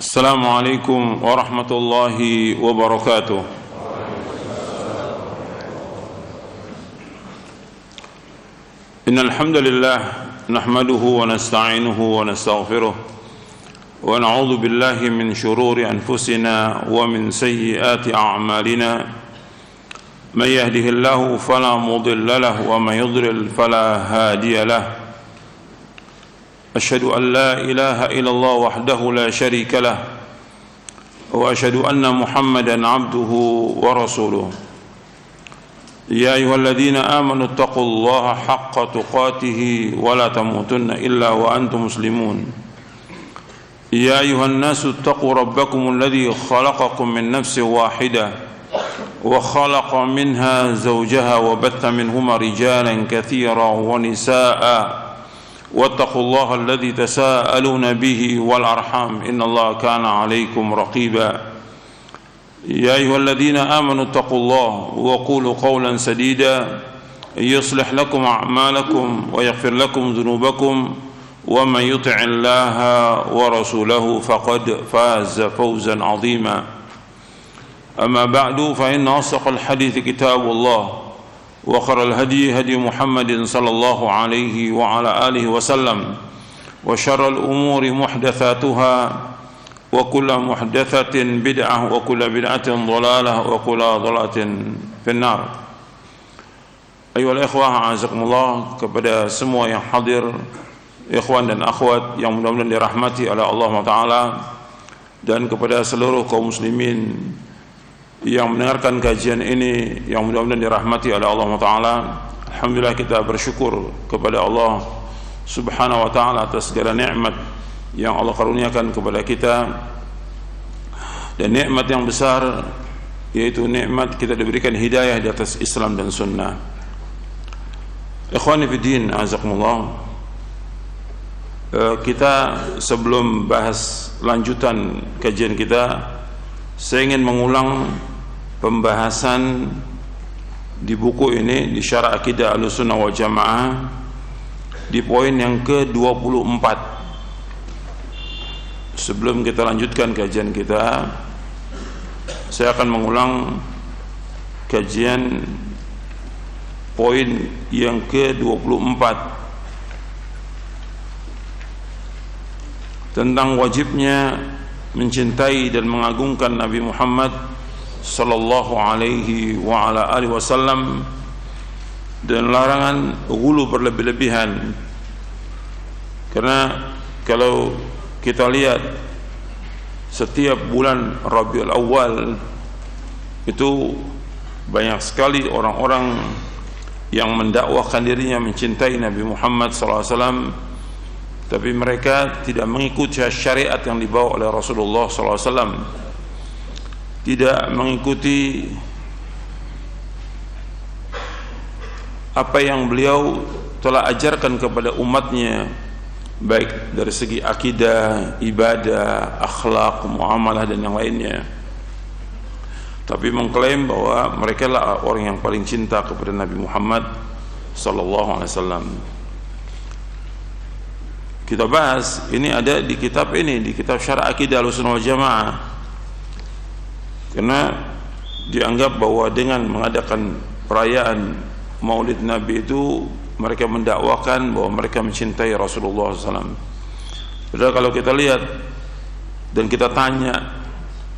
السلام عليكم ورحمة الله وبركاته. إن الحمد لله نحمده ونستعينه ونستغفره ونعوذ بالله من شرور أنفسنا ومن سيئات أعمالنا. من يهده الله فلا مضل له ومن يضلل فلا هادي له. أشهد أن لا إله إلا الله وحده لا شريك له وأشهد أن محمدا عبده ورسوله. يا أيها الذين آمنوا اتقوا الله حق تقاته ولا تموتن إلا وأنتم مسلمون. يا أيها الناس اتقوا ربكم الذي خلقكم من نفس واحدة وخلق منها زوجها وبث منهما رجالا كثيرا ونساء واتقوا الله الذي تساءلون به والأرحام إن الله كان عليكم رقيبا. يا أيها الذين آمنوا اتقوا الله وقولوا قولا سديدا يصلح لكم أعمالكم ويغفر لكم ذنوبكم ومن يطع الله ورسوله فقد فاز فوزا عظيما. أما بعد فإن أصدق الحديث كتاب الله وخير الهدي هدي محمد صلى الله عليه وعلى آله وسلم وشر الأمور محدثاتها وكل محدثة بدعة وكل بدعة ضلالة وكل ضلالة في النار. أيها الإخوة أعزكم kepada semua yang hadir, ikhwan dan akhwat yang mudah-mudahan dirahmati oleh Allah Ta'ala, dan kepada seluruh kaum muslimin yang mendengarkan kajian ini yang mudah-mudahan dirahmati oleh Allah Ta'ala. Alhamdulillah, kita bersyukur kepada Allah Subhanahu wa Ta'ala atas segala nikmat yang Allah karuniakan kepada kita, dan nikmat yang besar yaitu nikmat kita diberikan hidayah di atas Islam dan sunnah. Ikhwani fi din, azakumullah. Kita sebelum bahas lanjutan kajian kita, saya ingin mengulang pembahasan di buku ini, di Syarah Aqidah Ahlussunnah wal Jamaah, di poin yang ke-24. Sebelum kita lanjutkan kajian kita, saya akan mengulang kajian poin yang ke-24 tentang wajibnya mencintai dan mengagungkan Nabi Muhammad sallallahu alaihi wa ala alihi wasallam, dan larangan ghulu berlebih-lebihan. Karena kalau kita lihat setiap bulan Rabiul Awal itu banyak sekali orang-orang yang mendakwahkan dirinya mencintai Nabi Muhammad sallallahu alaihi wasallam, tapi mereka tidak mengikuti syariat yang dibawa oleh Rasulullah sallallahu alaihi wasallam, tidak mengikuti apa yang beliau telah ajarkan kepada umatnya, baik dari segi akidah, ibadah, akhlak, muamalah dan yang lainnya, tapi mengklaim bahwa mereka lah orang yang paling cinta kepada Nabi Muhammad sallallahu alaihi wasallam. Kita bahas ini ada di kitab ini, di kitab Syarah Aqidah Ahlussunnah wal Jamaah, karena dianggap bahwa dengan mengadakan perayaan Maulid Nabi itu mereka mendakwakan bahwa mereka mencintai Rasulullah SAW. Padahal kalau kita lihat dan kita tanya,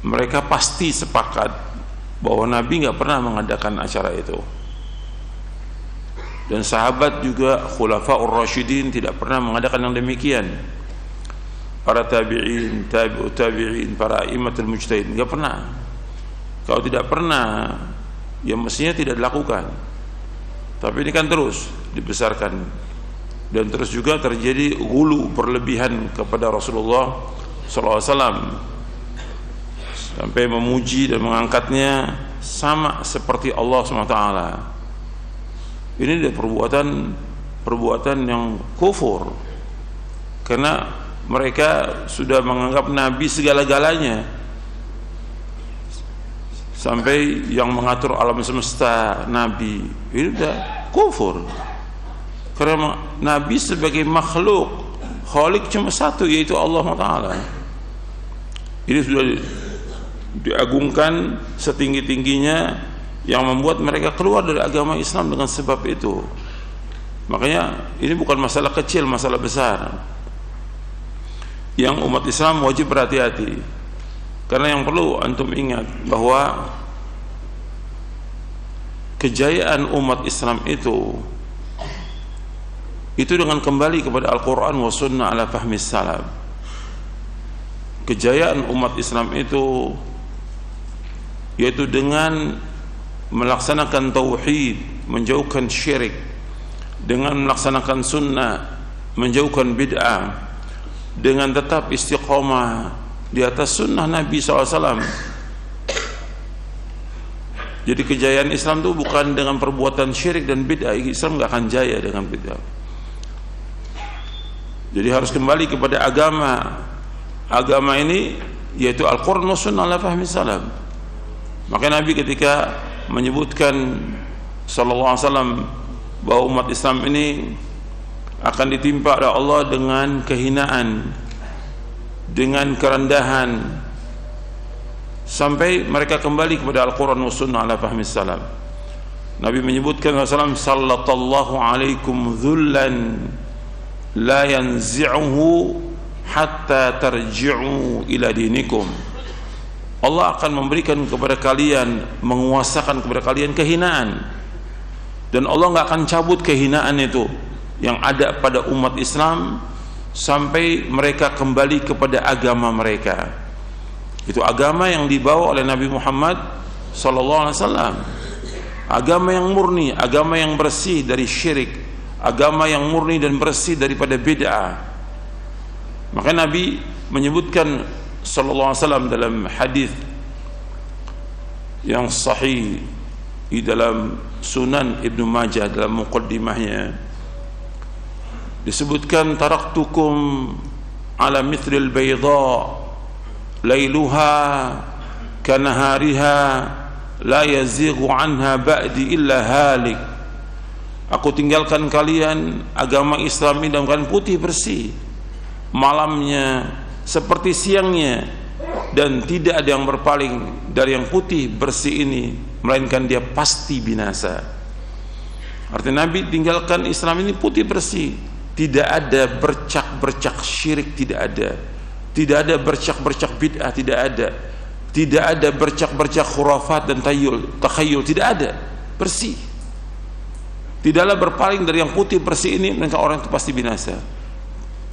mereka pasti sepakat bahwa Nabi nggak pernah mengadakan acara itu, dan sahabat juga Khulafaur Rasyidin tidak pernah mengadakan yang demikian. Para tabi'in, tabi'ut tabi'in, para a'immatul mujtahid nggak pernah. Kalau tidak pernah, ya mestinya tidak dilakukan. Tapi ini kan terus dibesarkan, dan terus juga terjadi ghulu berlebihan kepada Rasulullah SAW, sampai memuji dan mengangkatnya sama seperti Allah SWT. Ini adalah perbuatan yang kufur, karena mereka sudah menganggap Nabi segala-galanya, sampai yang mengatur alam semesta Nabi. Ini sudah kufur, karena Nabi sebagai makhluk Khalik cuma satu, yaitu Allah Ta'ala. Ini sudah diagungkan setinggi-tingginya yang membuat mereka keluar dari agama Islam dengan sebab itu. Makanya ini bukan masalah kecil, masalah besar yang umat Islam wajib berhati-hati. Karena yang perlu antum ingat bahwa kejayaan umat Islam itu dengan kembali kepada Al-Quran wa Sunnah ala fahmi salaf. Kejayaan umat Islam itu yaitu dengan melaksanakan tauhid, menjauhkan syirik, dengan melaksanakan sunnah, menjauhkan bid'ah, dengan tetap istiqomah di atas sunnah Nabi SAW. Jadi kejayaan Islam itu bukan dengan perbuatan syirik dan bid'ah. Islam gak akan jaya dengan bid'ah. Jadi harus kembali kepada agama. Agama ini yaitu Al-Quran wa Sunnah ala fahmi salaf. Maka Nabi ketika menyebutkan sallallahu alaihi wasallam bahwa umat Islam ini akan ditimpa oleh Allah dengan kehinaan, dengan kerendahan, sampai mereka kembali kepada Al-Quran wa Sunnah ala fahmi salaf. Nabi menyebutkan SAW, sallallahu alaikum dhullan la yanzi'uhu hatta tarji'u ila dinikum. Allah akan memberikan kepada kalian, menguasakan kepada kalian kehinaan, dan Allah nggak akan cabut kehinaan itu yang ada pada umat Islam sampai mereka kembali kepada agama mereka. Itu agama yang dibawa oleh Nabi Muhammad SAW, agama yang murni, agama yang bersih dari syirik, agama yang murni dan bersih daripada bid'ah. Maka Nabi menyebutkan SAW dalam hadis yang sahih di dalam Sunan Ibnu Majah dalam muqaddimahnya, disebutkan taraktukum ala mithlil bayda lailuha kanahariha la yazighu anha ba'di illa halik. Aku tinggalkan kalian agama Islam ini dalam keadaan putih bersih, malamnya seperti siangnya, dan tidak ada yang berpaling dari yang putih bersih ini melainkan dia pasti binasa. Artinya Nabi tinggalkan Islam ini putih bersih, tidak ada bercak-bercak syirik, tidak ada bercak-bercak bid'ah, tidak ada bercak-bercak khurafat dan takhayul, tidak ada, bersih. Tidaklah berpaling dari yang putih bersih ini, maka orang itu pasti binasa.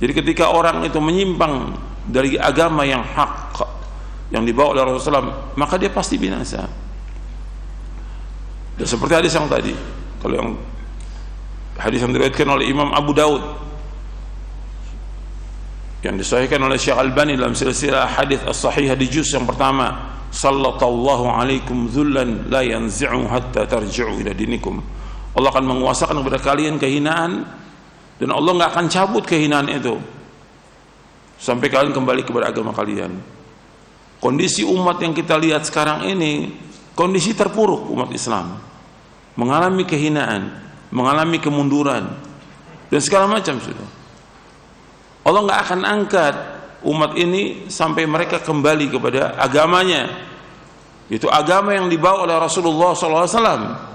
Jadi ketika orang itu menyimpang dari agama yang hak yang dibawa oleh Rasulullah, maka dia pasti binasa. Dan seperti hadis yang tadi, kalau yang hadis yang diriwayatkan oleh Imam Abu Daud, yang disahihkan oleh Syekh Albani dalam silsilah hadis as-sahihah di juz yang pertama, sallallahu alaikum dzullan la yanzi'u hatta tarji'u ila dinikum. Allah akan menguasakan kepada kalian kehinaan, dan Allah nggak akan cabut kehinaan itu sampai kalian kembali kepada agama kalian. Kondisi umat yang kita lihat sekarang ini kondisi terpuruk. Umat Islam mengalami kehinaan, mengalami kemunduran, dan segala macam sudah. Allah nggak akan angkat umat ini sampai mereka kembali kepada agamanya. Itu agama yang dibawa oleh Rasulullah SAW,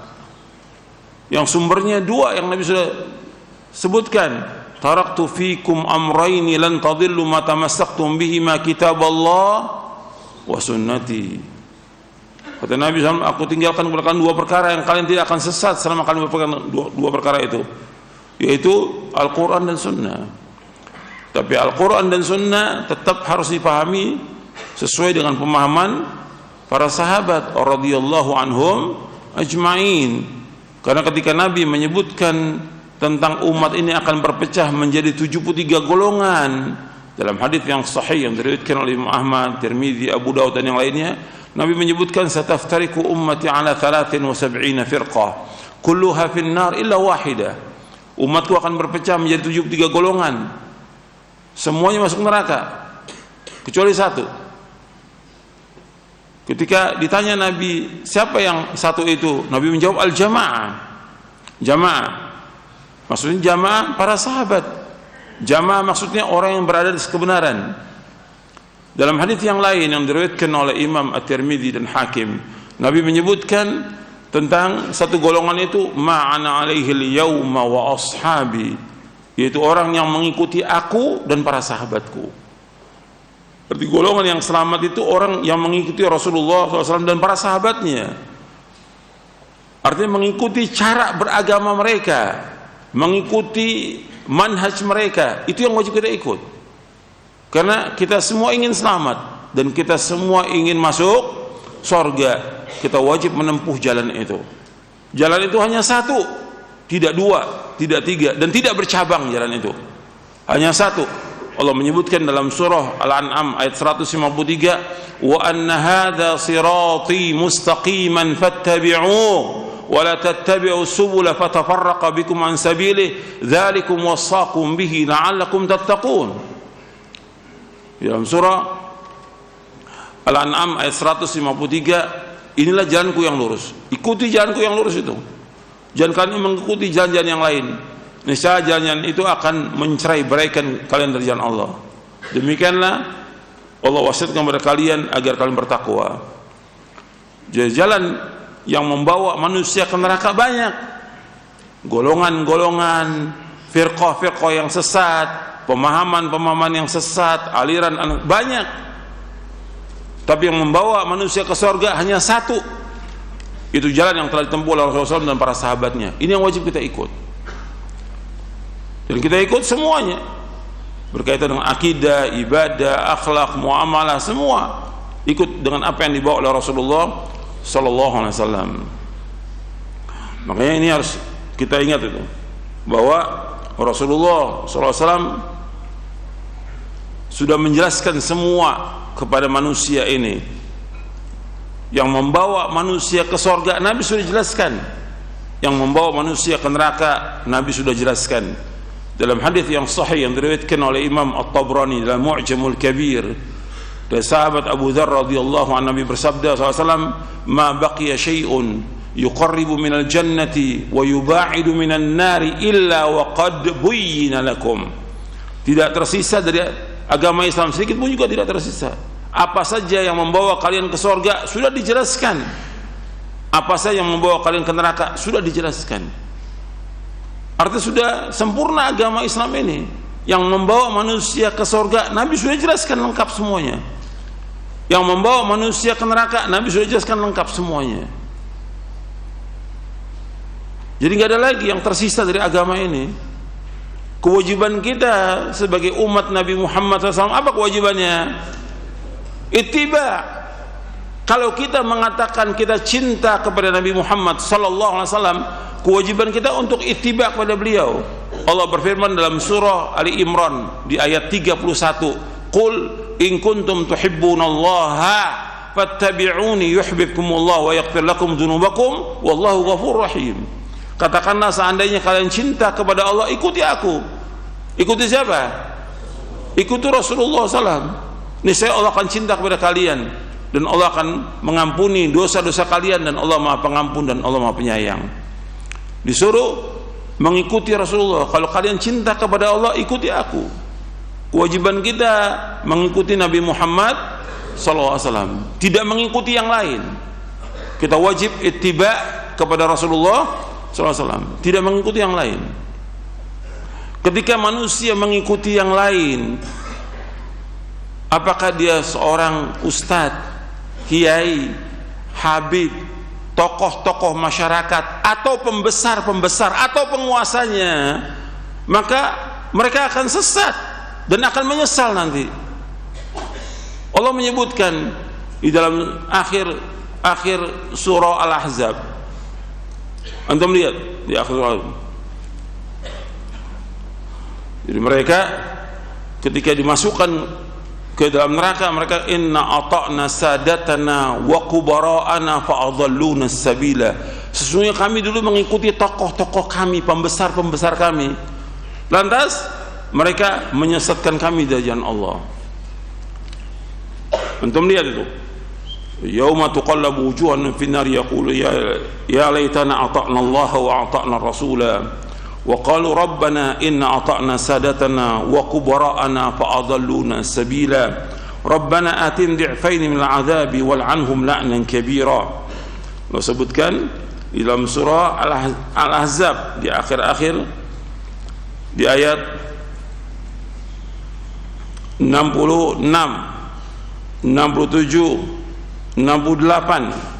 yang sumbernya dua yang Nabi sudah sebutkan. Taraktu fikum amrayni lan tadillu ma tamassaktum bihima kitaballah wa sunnati. Kata Nabi SAW, aku tinggalkan kepada kalian dua perkara yang kalian tidak akan sesat selama kalian berpegang dua perkara itu, yaitu Al-Quran dan Sunnah. Tapi Al-Quran dan Sunnah tetap harus dipahami sesuai dengan pemahaman para sahabat radhiyallahu anhum ajma'in. Karena ketika Nabi menyebutkan tentang umat ini akan berpecah menjadi 73 golongan dalam hadis yang sahih yang diriwayatkan oleh Imam Ahmad, Tirmidzi, Abu Daud dan yang lainnya, Nabi menyebutkan sataftariku ummati ala 73 firqah kulluha fin nar illa wahidah. Umatku akan berpecah menjadi 73 golongan, semuanya masuk neraka kecuali satu. Ketika ditanya Nabi, siapa yang satu itu? Nabi menjawab, al-jamaah. Jamaah maksudnya jamaah para sahabat. Jamaah maksudnya orang yang berada di kebenaran. Dalam hadis yang lain yang diriwayatkan oleh Imam At-Tirmidzi dan Hakim, Nabi menyebutkan tentang satu golongan itu, ma'ana alaihi al-yawma wa ashabi, yaitu orang yang mengikuti aku dan para sahabatku. Berarti golongan yang selamat itu orang yang mengikuti Rasulullah SAW dan para sahabatnya. Artinya mengikuti cara beragama mereka, mengikuti manhaj mereka, itu yang wajib kita ikut. Karena kita semua ingin selamat dan kita semua ingin masuk surga. Kita wajib menempuh jalan itu. Jalan itu hanya satu, tidak dua, tidak tiga, dan tidak bercabang jalan itu. Hanya satu. Allah menyebutkan dalam surah Al-An'am ayat 153, wa anna hadza sirati mustaqiman fattabi'uhu wa la tattabi'u subula fatafarraqa bikum an sabilihi dzalikum wassaqum bihi la'allakum tattaqun. Dalam surah Al-An'am ayat 153, inilah jalanku yang lurus, ikuti jalanku yang lurus itu, jangan kalian mengikuti jalan-jalan yang lain, niscaya jalan itu akan mencerai-beraikan kalian dari jalan Allah. Demikianlah Allah wasiatkan kepada kalian agar kalian bertakwa. Jadi jalan yang membawa manusia ke neraka banyak, golongan-golongan, firqah-firqah yang sesat, pemahaman-pemahaman yang sesat, aliran banyak. Tapi yang membawa manusia ke surga hanya satu. Itu jalan yang telah ditempuh oleh Rasulullah dan para sahabatnya. Ini yang wajib kita ikut. Dan kita ikut semuanya. Berkaitan dengan akidah, ibadah, akhlak, muamalah, semua ikut dengan apa yang dibawa oleh Rasulullah sallallahu alaihi wasallam. Makanya ini harus kita ingat itu, bahwa Rasulullah sallallahu alaihi wasallam sudah menjelaskan semua kepada manusia ini. Yang membawa manusia ke surga Nabi sudah jelaskan, yang membawa manusia ke neraka Nabi sudah jelaskan. Dalam hadis yang sahih yang diriwayatkan oleh Imam At-Tabrani dalam Mu'jamul Kabir, dari sahabat Abu Dzar radhiyallahu anhu, Nabi bersabda SAW, ma baqiya syai'un yuqarribu minal jannati wa yuba'idu minan nari illa wa qad buyyina lakum. Tidak tersisa dari agama Islam sedikit pun juga tidak tersisa. Apa saja yang membawa kalian ke surga sudah dijelaskan. Apa saja yang membawa kalian ke neraka sudah dijelaskan. Artinya sudah sempurna agama Islam ini. Yang membawa manusia ke surga Nabi sudah jelaskan lengkap semuanya. Yang membawa manusia ke neraka Nabi sudah jelaskan lengkap semuanya. Jadi nggak ada lagi yang tersisa dari agama ini. Kewajiban kita sebagai umat Nabi Muhammad SAW, apa kewajibannya? Ittiba. Kalau kita mengatakan kita cinta kepada Nabi Muhammad SAW, kewajiban kita untuk ittiba kepada beliau. Allah berfirman dalam surah Ali Imran di ayat 31, qul in kuntum tuhibbunallaha fattabi'uni yuhibbukumullah wa yaghfir lakum dzunubakum wallahu ghafurur rahim. Katakanlah, seandainya kalian cinta kepada Allah, ikuti aku. Ikuti siapa? Ikuti Rasulullah SAW. Niscaya Allah akan cinta kepada kalian dan Allah akan mengampuni dosa-dosa kalian, dan Allah Maha Pengampun dan Allah Maha Penyayang. Disuruh mengikuti Rasulullah. Kalau kalian cinta kepada Allah, ikuti aku. Kewajiban kita mengikuti Nabi Muhammad SAW, tidak mengikuti yang lain. Kita wajib ittiba kepada Rasulullah SAW, tidak mengikuti yang lain. Ketika manusia mengikuti yang lain, apakah dia seorang ustadz, kiai, habib, tokoh-tokoh masyarakat, atau pembesar-pembesar, atau penguasanya, maka mereka akan sesat dan akan menyesal nanti. Allah menyebutkan di dalam akhir surah Al-Ahzab. Antum lihat di akhir surah. Jadi mereka ketika dimasukkan ke dalam neraka, mereka inna ata'na sadatana wa kubara'ana fa'adhalluna sabila. Sesungguhnya kami dulu mengikuti tokoh-tokoh kami, pembesar-pembesar kami, lantas mereka menyesatkan kami dari jalan Allah. Antum lihat itu, yauma tuqallabu wujuhun fin nar yaqulu ya laitana ata'na Allah wa ata'na rasula wa qalu rabbana inna ata'na sadatana wa kubara'ana fa'adhalluna sabila Rabbana atim di'faini minal adzabi wal'anhum la'nan kabira. Allah sebutkan di dalam surah Al-Ahzab di akhir-akhir di ayat 66, 67, 68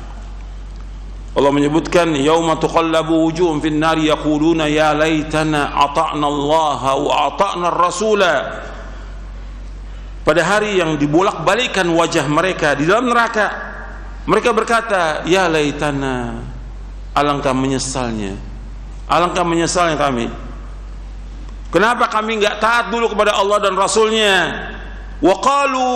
Allah menyebutkan yauma tuqallabu wujuhum fin nari yaquluna ya laitana ata'na Allah wa ata'na ar-rasula. Pada hari yang dibolak-balikan wajah mereka di dalam neraka, mereka berkata ya laitana, alangkah menyesalnya kami. Kenapa kami enggak taat dulu kepada Allah dan Rasulnya? Wa qalu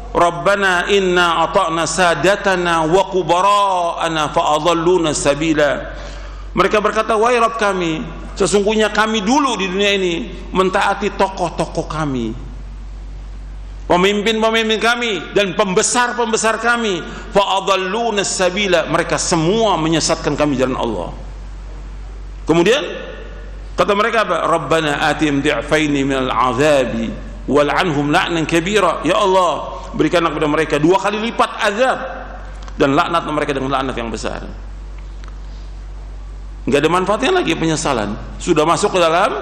Rabbana inna ata'na sadatana wa kubara'ana fa'adhalluna sabila. Mereka berkata, wahai Rabb kami, sesungguhnya kami dulu di dunia ini mentaati tokoh-tokoh kami, pemimpin-pemimpin kami dan pembesar-pembesar kami, fa'adhalluna sabila, mereka semua menyesatkan kami jalan Allah. Kemudian kata mereka apa? Rabbana atim di'faini minal azabi wal'anhum la'nan kabira. Ya Allah, berikanlah kepada mereka 2 kali lipat azab dan laknat mereka dengan laknat yang besar. Enggak ada manfaatnya lagi penyesalan, sudah masuk ke dalam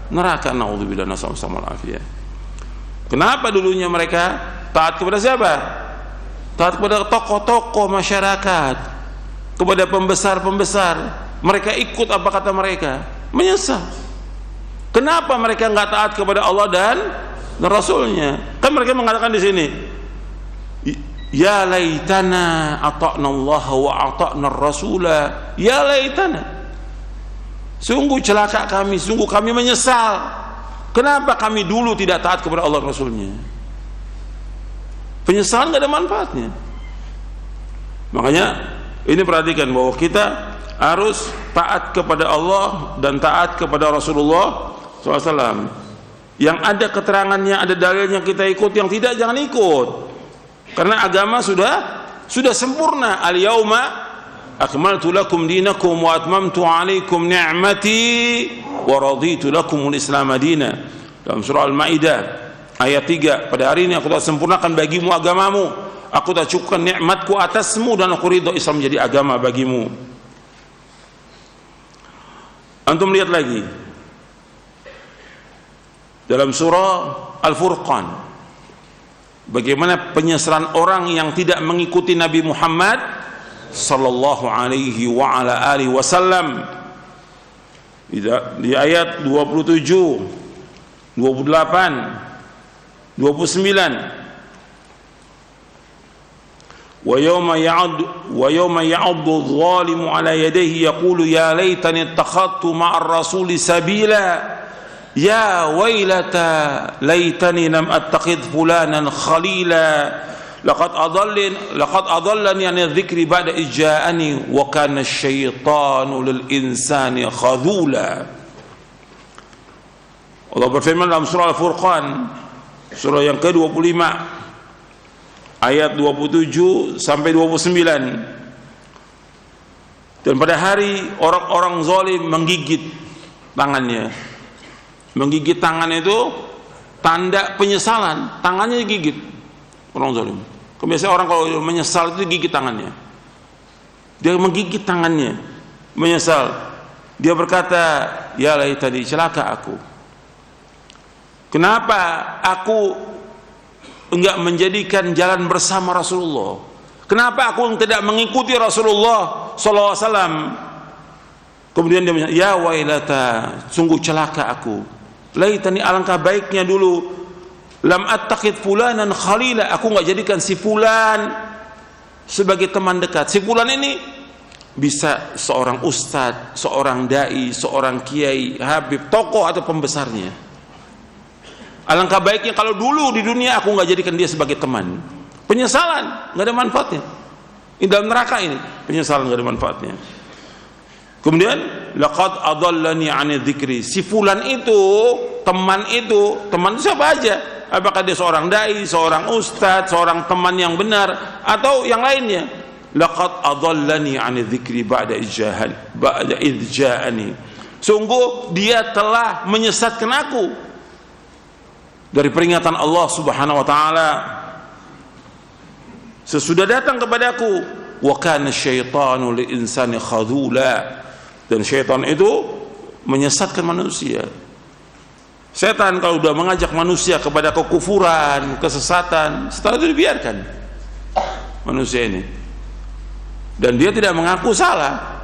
neraka. Naudzubillah, nasallallahu alaihi wasallam. Kenapa dulunya mereka taat kepada siapa? Taat kepada tokoh-tokoh masyarakat, kepada pembesar-pembesar. Mereka ikut apa kata mereka, menyesal. Kenapa mereka enggak taat kepada Allah dan Rasulnya? Kan mereka mengatakan di sini, ya laitana ata'na Allah wa ata'na Rasula. Ya laitana, sungguh celaka kami, sungguh kami menyesal. Kenapa kami dulu tidak taat kepada Allah dan Rasulnya? Penyesalan tidak ada manfaatnya. Makanya ini perhatikan bahwa kita harus taat kepada Allah dan taat kepada Rasulullah SAW. Yang ada keterangannya, ada dalilnya kita ikut, yang tidak jangan ikut. Karena agama sudah sempurna. Al-yauma akmaltu lakum dinakum wa atmamtu alaikum ni'mati wa raditu lakumul Islam madina. Dalam surah Al-Maidah ayat 3, pada hari ini aku telah sempurnakan bagimu agamamu, aku telah cukupkan nikmatku atasmu, dan aku ridho Islam menjadi agama bagimu. Antum lihat lagi dalam surah Al-Furqan bagaimana penyesalan orang yang tidak mengikuti Nabi Muhammad sallallahu alaihi wa ala alihi wasallam. Di ayat 27, 28, 29, wa yawma ya'addu adh-dhalimu ala yadayhi yaqulu ya laitani ittakhadtu ma'ar rasuli sabila. Ya wailata laitani lam attakhidh fulanan khalila laqad adallani an dzikri ba'da ija'ani wa kana asyaitanu lil insani khadhula. Allah berfirman dalam surah Al-Furqan, surah yang ke-25 ayat 27 sampai 29. Dan pada hari orang-orang zalim menggigit tangannya. Menggigit tangan itu tanda penyesalan, tangannya digigit orang zalim. Kebiasaan orang kalau menyesal itu gigit tangannya. Dia menggigit tangannya, menyesal. Dia berkata, ya laitani, celaka aku. Kenapa aku enggak menjadikan jalan bersama Rasulullah? Kenapa aku tidak mengikuti Rasulullah sallallahu alaihi wasallam? Kemudian dia menyatakan, ya wailata, sungguh celaka aku. Laitani, alangkah baiknya dulu lam attakhid fulanan khalila, aku enggak jadikan si fulan sebagai teman dekat. Si fulan ini bisa seorang ustadz, seorang dai, seorang kiai, habib, tokoh atau pembesarnya. Alangkah baiknya kalau dulu di dunia aku enggak jadikan dia sebagai teman. Penyesalan enggak ada manfaatnya. Di dalam neraka ini penyesalan enggak ada manfaatnya. Kemudian laqad adallani 'ani dzikri. Si fulan itu, teman itu siapa aja? Apakah dia seorang dai, seorang ustadz, seorang teman yang benar, atau yang lainnya? Laqad adallani 'ani dzikri ba'da idh ja'ani. Sungguh dia telah menyesatkan aku dari peringatan Allah Subhanahu wa taala sesudah datang kepadaku, wa kana syaitanu lil insani khadula, dan syaitan itu menyesatkan manusia. Setan kalau sudah mengajak manusia kepada kekufuran, kesesatan, setelah itu dibiarkan manusia ini, dan dia tidak mengaku salah,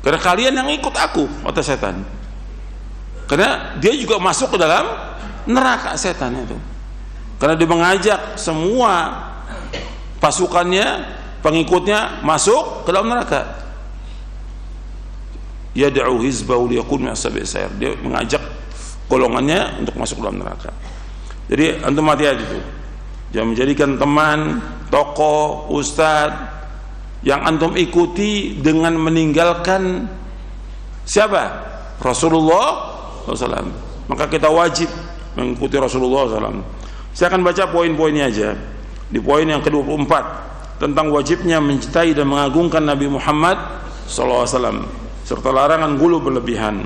karena kalian yang ikut aku, kata setan. Karena dia juga masuk ke dalam neraka, setan itu, karena dia mengajak semua pasukannya, pengikutnya masuk ke dalam neraka. Yad'u hizbahu liyakun min ashabi's sa'ir, dia mengajak golongannya untuk masuk dalam neraka. Jadi antum hati-hati itu, jangan menjadikan teman, tokoh, ustadz yang antum ikuti dengan meninggalkan siapa? Rasulullah SAW. Maka kita wajib mengikuti Rasulullah SAW. Saya akan baca poin-poinnya aja. Di poin yang ke-24 tentang wajibnya mencintai dan mengagungkan Nabi Muhammad SAW serta larangan gulu berlebihan.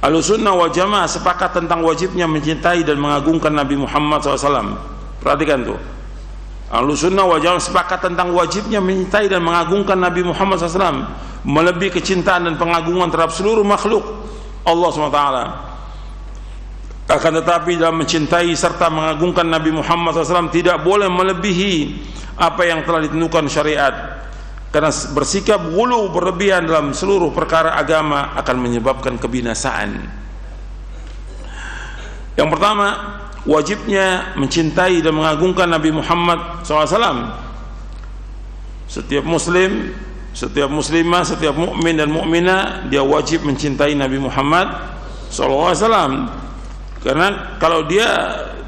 Ahlussunnah wal Jamaah sepakat tentang wajibnya mencintai dan mengagungkan Nabi Muhammad SAW. Perhatikan tuh, Ahlussunnah wal Jamaah sepakat tentang wajibnya mencintai dan mengagungkan Nabi Muhammad SAW, melebihi kecintaan dan pengagungan terhadap seluruh makhluk Allah SWT. Akan tetapi dalam mencintai serta mengagungkan Nabi Muhammad SAW tidak boleh melebihi apa yang telah ditentukan syariat, karena bersikap ghulu berlebihan dalam seluruh perkara agama akan menyebabkan kebinasaan. Yang pertama, wajibnya mencintai dan mengagungkan Nabi Muhammad SAW. Setiap muslim, setiap muslimah, setiap mukmin dan mukminah, dia wajib mencintai Nabi Muhammad SAW. Karena kalau dia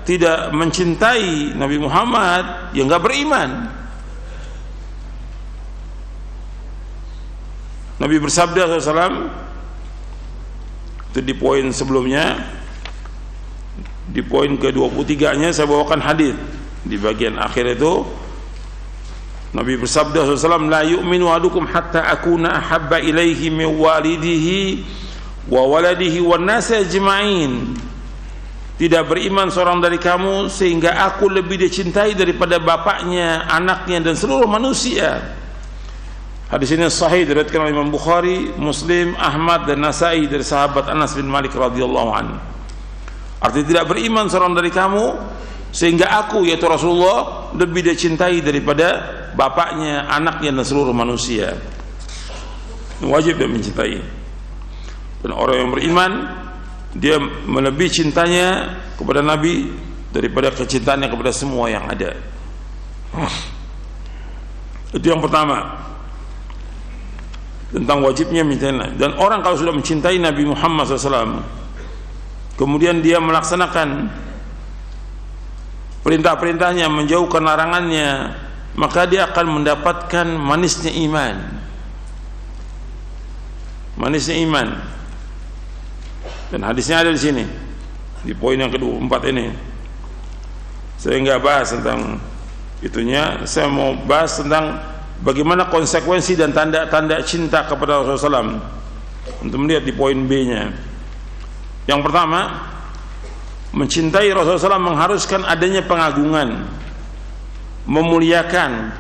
tidak mencintai Nabi Muhammad, ya nggak beriman. Nabi bersabda SAW, itu di poin sebelumnya, di poin ke-23-nya saya bawakan hadis. Di bagian akhir itu Nabi bersabda SAW, la yu'minu ahadukum hatta akuna ahabba ilaihi min walidihi wa waladihi wan nasi ajma'in. Tidak beriman seorang dari kamu sehingga aku lebih dicintai daripada bapaknya, anaknya dan seluruh manusia. Hadis ini sahih diriwayatkan oleh Imam Bukhari, Muslim, Ahmad dan Nasai dari sahabat Anas bin Malik radhiyallahu anhu. Artinya tidak beriman seorang dari kamu sehingga aku, yaitu Rasulullah, lebih dicintai daripada bapaknya, anaknya dan seluruh manusia. Wajib dia mencintai. Dan orang yang beriman, dia melebihi cintanya kepada Nabi daripada kecintaannya kepada semua yang ada. Itu yang pertama, tentang wajibnya mencintai. Dan orang kalau sudah mencintai Nabi Muhammad SAW, kemudian dia melaksanakan perintah-perintahnya, menjauhkan larangannya, maka dia akan mendapatkan manisnya iman. Manisnya iman. Dan hadisnya ada di sini, di poin yang ke-24 ini. Saya nggak bahas tentang itunya, saya mau bahas tentang bagaimana konsekuensi dan tanda-tanda cinta kepada Rasulullah SAW. Untuk melihat di poin B-nya. Yang pertama, mencintai Rasulullah SAW mengharuskan adanya pengagungan, memuliakan,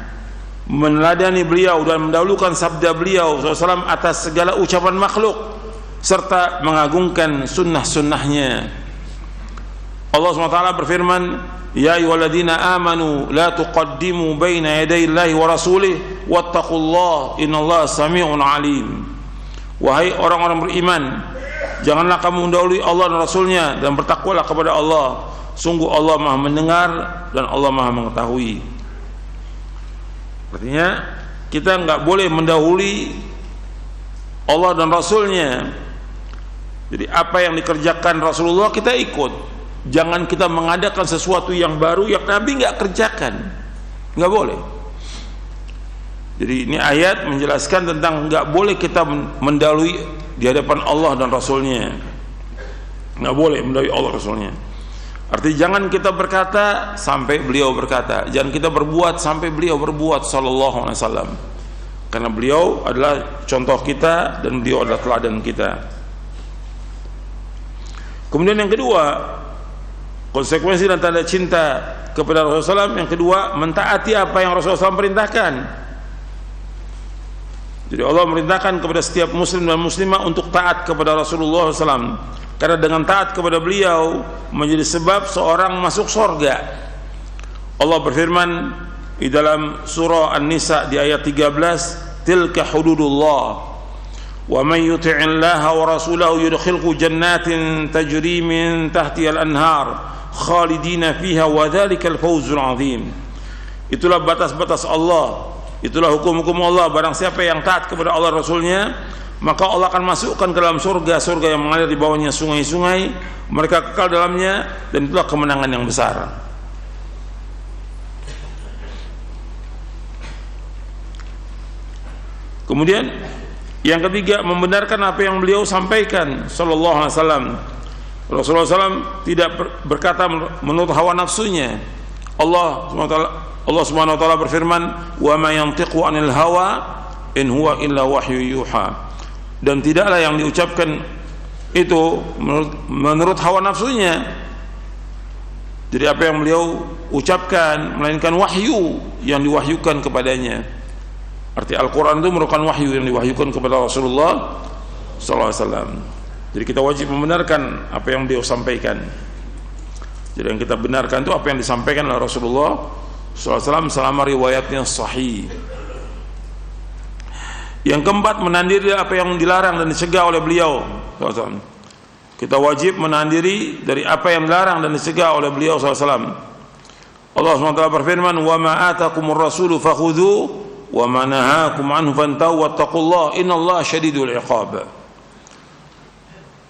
meneladani beliau dan mendahulukan sabda beliau SAW atas segala ucapan makhluk, serta mengagungkan sunnah-sunnahnya. Allah SWT berfirman, ya ayyuhalladzina amanu la tuqaddimu baina yaday Allahi wa rasulih wattaqullaha innallaha samii'un 'alim. Wahai orang-orang beriman, janganlah kamu mendahului Allah dan Rasulnya, dan bertakwalah kepada Allah. Sungguh Allah Maha mendengar dan Allah Maha mengetahui. Artinya kita enggak boleh mendahului Allah dan Rasulnya. Jadi apa yang dikerjakan Rasulullah kita ikut. Jangan kita mengadakan sesuatu yang baru yang Nabi nggak kerjakan, nggak boleh. Jadi ini ayat menjelaskan tentang nggak boleh kita mendahului di hadapan Allah dan Rasulnya, nggak boleh mendahului Allah dan Rasulnya. Artinya jangan kita berkata sampai beliau berkata, jangan kita berbuat sampai beliau berbuat sallallahu alaihi wasallam, karena beliau adalah contoh kita dan beliau adalah teladan kita. Kemudian yang kedua, Konsekuensi dan tanda cinta kepada Rasulullah SAW yang kedua, mentaati apa yang Rasulullah SAW perintahkan. Jadi Allah merintahkan kepada setiap muslim dan muslimah untuk taat kepada Rasulullah SAW, karena dengan taat kepada beliau menjadi sebab seorang masuk surga. Allah berfirman di dalam surah An-Nisa di ayat 13, tilka hududullah wa man yuti'illaha wa rasulahu yudkhilhu jannatin tajri min tahtiha al-anhar khalidina fiha wa dzalikal fawzul azim. Itulah batas-batas Allah, itulah hukum-hukum Allah. Barang siapa yang taat kepada Allah Rasulnya, maka Allah akan masukkan ke dalam surga-surga yang mengalir di bawahnya sungai-sungai, mereka kekal dalamnya, dan itulah kemenangan yang besar. Kemudian yang ketiga, membenarkan apa yang beliau sampaikan sallallahu alaihi wasallam. Rasulullah SAW tidak berkata menurut hawa nafsunya. Allah Subhanahu wa taala berfirman, "Wa ma yantiqu 'anil hawa in huwa illa wahyu yuha." Dan tidaklah yang diucapkan itu menurut hawa nafsunya. Jadi apa yang beliau ucapkan melainkan wahyu yang diwahyukan kepadanya. Arti Al-Quran itu merupakan wahyu yang diwahyukan kepada Rasulullah SAW. Jadi kita wajib membenarkan apa yang beliau sampaikan. Jadi yang kita benarkan itu apa yang disampaikan oleh Rasulullah SAW selama riwayatnya sahih. Yang keempat, menahan diri apa yang dilarang dan dicegah oleh beliau SAW. Kita wajib menahan diri dari apa yang dilarang dan dicegah oleh beliau SAW. Allah SWT berfirman, wa ma atakumur rasulu fakhudhu wa ma nahakum anhu fantahu wattaqullaha innallaha syadidul iqab.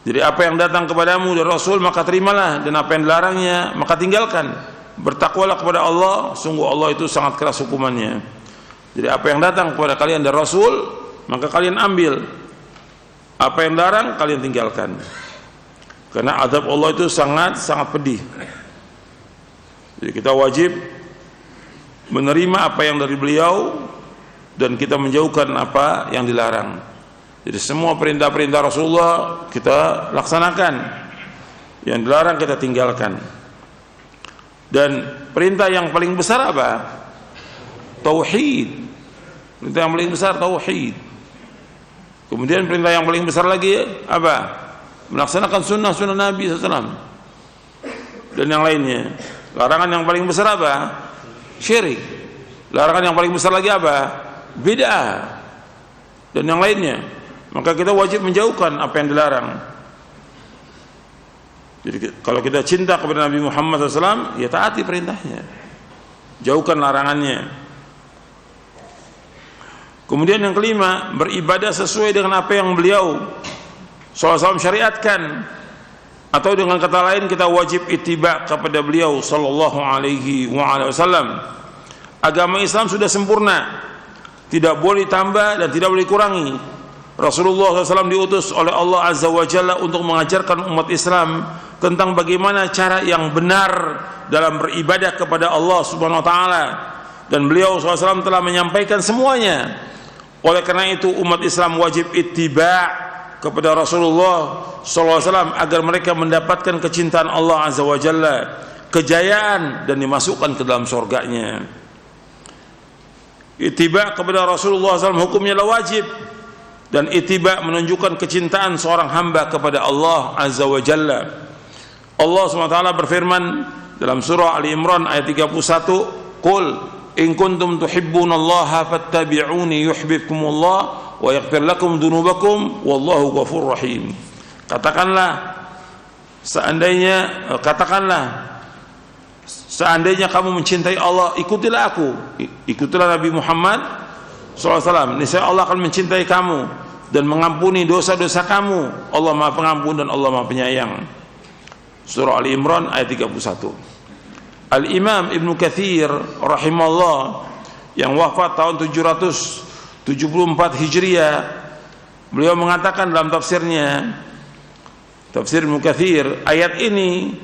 Jadi apa yang datang kepadamu dari Rasul maka terimalah, dan apa yang dilarangnya maka tinggalkan. Bertakwalah kepada Allah, sungguh Allah itu sangat keras hukumannya. Jadi apa yang datang kepada kalian dari Rasul maka kalian ambil, apa yang dilarang kalian tinggalkan, karena azab Allah itu sangat pedih. Jadi kita wajib menerima apa yang dari beliau dan kita menjauhkan apa yang dilarang. Jadi semua perintah-perintah Rasulullah kita laksanakan, yang dilarang kita tinggalkan. Dan perintah yang paling besar apa? Tauhid. Perintah yang paling besar tauhid. Kemudian perintah yang paling besar lagi apa? Melaksanakan sunnah Nabi SAW dan yang lainnya. Larangan yang paling besar apa? Syirik. Larangan yang paling besar lagi apa? Bid'ah dan yang lainnya. Maka kita wajib menjauhkan apa yang dilarang. Jadi kalau kita cinta kepada Nabi Muhammad SAW, ya taati perintahnya, jauhkan larangannya. Kemudian yang kelima, beribadah sesuai dengan apa yang beliau SAW syariatkan, atau dengan kata lain kita wajib ittiba kepada beliau sallallahu alaihi wasallam. Agama Islam sudah sempurna, tidak boleh tambah dan tidak boleh kurangi. Rasulullah SAW diutus oleh Allah Azza wa Jalla untuk mengajarkan umat Islam tentang bagaimana cara yang benar dalam beribadah kepada Allah Subhanahu wa taala, dan beliau SAW telah menyampaikan semuanya. Oleh karena itu umat Islam wajib ittiba kepada Rasulullah SAW agar mereka mendapatkan kecintaan Allah Azza wa Jalla, kejayaan, dan dimasukkan ke dalam surganya. Ittiba kepada Rasulullah SAW hukumnya adalah wajib, dan ittiba menunjukkan kecintaan seorang hamba kepada Allah Azza wa Jalla. Allah SWT berfirman dalam surah Ali Imran ayat 31, qul in kuntum tuhibbunallaha fattabi'uni yuhibbukumullah wa yaghfir lakum dzunubakum wallahu ghafurur rahim. Katakanlah seandainya kamu mencintai Allah, ikutilah aku, ikutilah Nabi Muhammad SAW. Niscaya Allah akan mencintai kamu dan mengampuni dosa-dosa kamu. Allah Maha Pengampun dan Allah Maha Penyayang. Surah Ali Imran ayat 31. Al-Imam Ibn Katsir rahimahullah yang wafat tahun 774 Hijriah, beliau mengatakan dalam tafsirnya, tafsir Ibn Katsir, ayat ini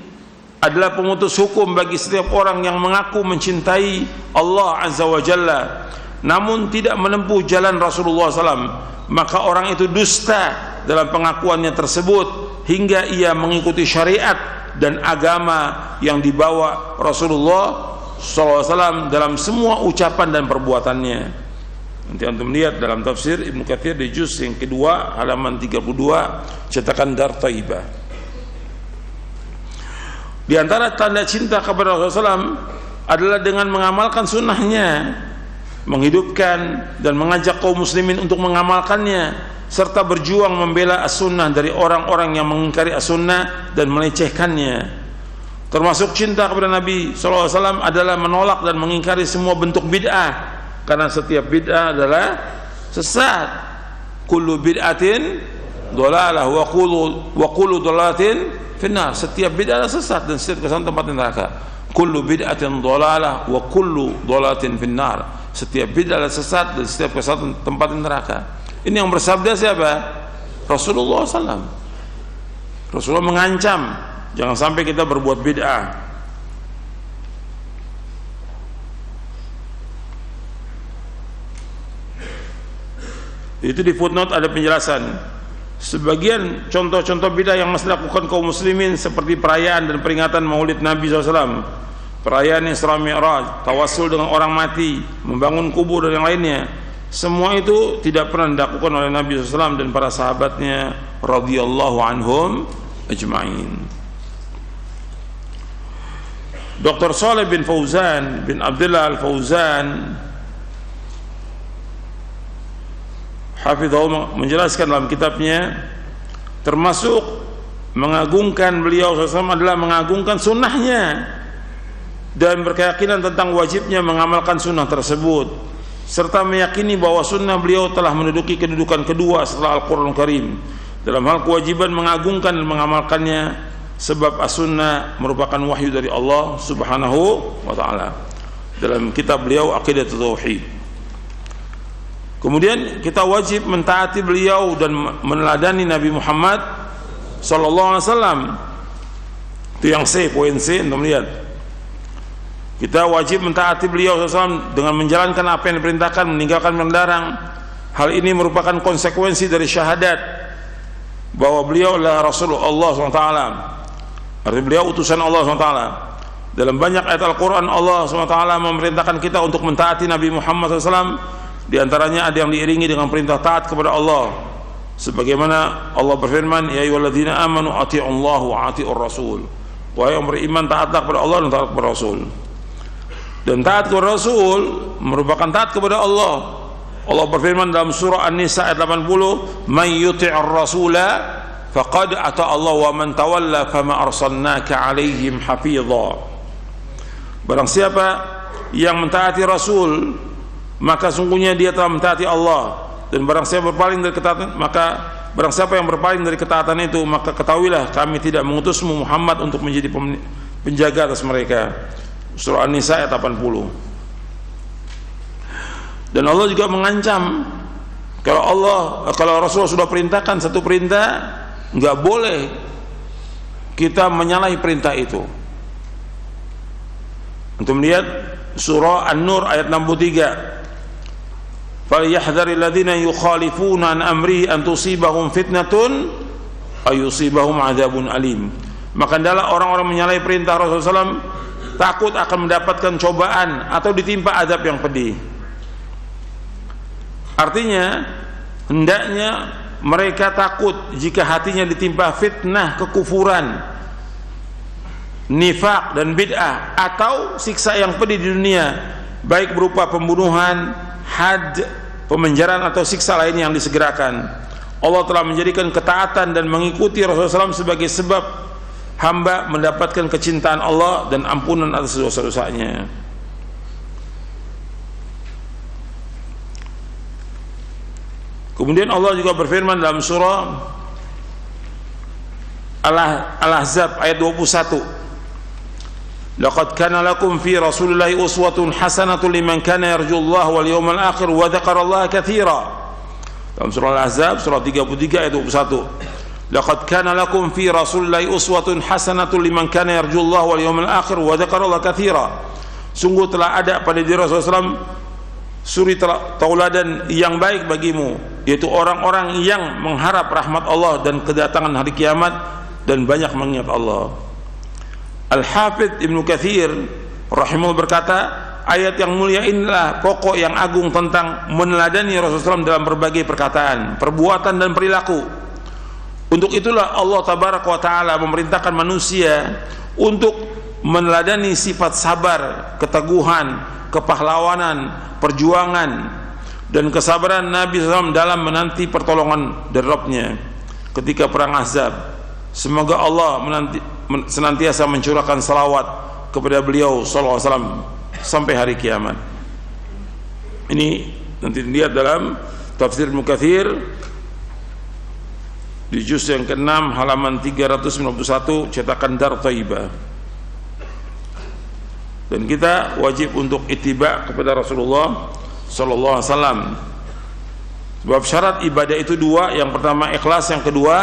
adalah pemutus hukum bagi setiap orang yang mengaku mencintai Allah Azza wa Jalla namun tidak menempuh jalan Rasulullah SAW, maka orang itu dusta dalam pengakuannya tersebut hingga ia mengikuti syariat dan agama yang dibawa Rasulullah SAW dalam semua ucapan dan perbuatannya. Nanti antum lihat dalam tafsir Ibnu Katsir di juz yang kedua halaman 32 cetakan Dar Thaibah. Di antara tanda cinta kepada Rasulullah SAW adalah dengan mengamalkan sunnahnya, menghidupkan dan mengajak kaum muslimin untuk mengamalkannya, serta berjuang membela as-sunnah dari orang-orang yang mengingkari as-sunnah dan melecehkannya. Termasuk cinta kepada Nabi SAW adalah menolak dan mengingkari semua bentuk bid'ah, karena setiap bid'ah adalah sesat. Kullu bid'atin dhalalah wa kullu dhalalatin finnar. Setiap bid'ah adalah sesat dan setiap kesalahan tempat neraka. Kullu bid'atin dhalalah wa kullu dhalalatin finnar. Setiap bid'ah adalah sesat dan setiap kesalahan tempat neraka. Ini yang bersabda siapa? Rasulullah SAW. Rasulullah mengancam jangan sampai kita berbuat bid'ah. Itu di footnote ada penjelasan. Sebagian contoh-contoh bid'ah yang masih dilakukan kaum muslimin seperti perayaan dan peringatan Maulid Nabi SAW, perayaan Isra Mi'raj, tawassul dengan orang mati, membangun kubur dan yang lainnya, semua itu tidak pernah dilakukan oleh Nabi SAW dan para sahabatnya radhiyallahu anhum ajma'in. Dr. Shalih bin Fauzan bin Abdullah Al-Fauzan hafizahullah menjelaskan dalam kitabnya, termasuk mengagungkan beliau SAW adalah mengagungkan sunnahnya dan berkeyakinan tentang wajibnya mengamalkan sunnah tersebut, serta meyakini bahwa sunnah beliau telah menduduki kedudukan kedua setelah Al-Quran Karim dalam hal kewajiban mengagungkan dan mengamalkannya, sebab as-sunnah merupakan wahyu dari Allah Subhanahu wa ta'ala. Dalam kitab beliau Aqidatul Tauhid. Kemudian kita wajib mentaati beliau dan meneladani Nabi Muhammad sallallahu alaihi wasallam. Itu yang C, poin C, untuk melihat. Kita wajib mentaati beliau SAW dengan menjalankan apa yang diperintahkan, meninggalkan yang dilarang. Hal ini merupakan konsekuensi dari syahadat bahwa beliau adalah Rasulullah SWT. Artinya beliau utusan Allah SWT. Dalam banyak ayat Al-Quran Allah SWT memerintahkan kita untuk mentaati Nabi Muhammad SAW. Di antaranya ada yang diiringi dengan perintah taat kepada Allah, sebagaimana Allah berfirman, ya ayyuhalladzina amanu atii'ullaha wa atii'ur rasul. Wahai yang beriman, taatlah kepada Allah dan taat kepada Rasul. Dan taat kepada Rasul merupakan taat kepada Allah. Allah berfirman dalam surah An-Nisa ayat 80, "Man yuti'ir rasula faqad ata Allah wa man tawalla fama arsalnaka 'alaihim hafidha." Barang siapa yang mentaati Rasul, maka sungguhnya dia telah mentaati Allah. Dan barang siapa berpaling dari ketaatan, barang siapa yang berpaling dari ketaatan itu, maka ketahuilah kami tidak mengutusmu Muhammad untuk menjadi penjaga atas mereka. Surah An-Nisa ayat 80. Dan Allah juga mengancam, kalau Rasulullah sudah perintahkan satu perintah, nggak boleh kita menyalahi perintah itu. Untuk melihat surah An-Nur ayat 63. فَلْيَحْذَرِ الَّذِينَ يُخَالِفُونَ عَنْ أَمْرِهِ أَنْ تُصِيبَهُمْ فِتْنَةٌ أَوْ يُصِيبَهُمْ عَذَابٌ أَلِيمٌ. Maka adalah orang-orang menyalahi perintah Rasulullah SAW takut akan mendapatkan cobaan atau ditimpa azab yang pedih. Artinya hendaknya mereka takut jika hatinya ditimpa fitnah kekufuran, nifak dan bid'ah, atau siksa yang pedih di dunia, baik berupa pembunuhan, had, pemenjaraan atau siksa lain yang disegerakan. Allah telah menjadikan ketaatan dan mengikuti Rasulullah SAW sebagai sebab hamba mendapatkan kecintaan Allah dan ampunan atas dosa-dosanya. Kemudian Allah juga berfirman dalam surah Al-Ahzab ayat 21, laqad kana lakum fi rasulillahi uswatun hasanatun liman kana yarjullaha wal yawmal akhir wa dzakarallaha katsira. Dalam surah Al-Ahzab surah 33 ayat 21, laqad kana lakum fi rasulillahi uswatun hasanatun liman kana yarjullaha wal yawmal akhir wa dzakarallaha katsira. Sungguh telah ada pada diri Rasulullah SAW suri tauladan yang baik bagimu, yaitu orang-orang yang mengharap rahmat Allah dan kedatangan hari kiamat dan banyak mengingat Allah. Al-Hafidz Ibnu Katsir rahimahullah berkata, ayat yang mulia inilah pokok yang agung tentang meneladani Rasulullah SAW dalam berbagai perkataan, perbuatan dan perilaku. Untuk itulah Allah Tabaraka wa Ta'ala memerintahkan manusia untuk meneladani sifat sabar, keteguhan, kepahlawanan, perjuangan dan kesabaran Nabi SAW dalam menanti pertolongan dari Rabb-Nya ketika perang Ahzab. Semoga Allah senantiasa mencurahkan salawat kepada beliau sallallahu alaihi wasallam sampai hari kiamat. Ini nanti dilihat dalam tafsir Ibnu Katsir di juz yang ke-6 halaman 391 cetakan Dar Thaibah. Dan kita wajib untuk ittiba kepada Rasulullah sallallahu alaihi wasallam. Sebab syarat ibadah itu dua, yang pertama ikhlas, yang kedua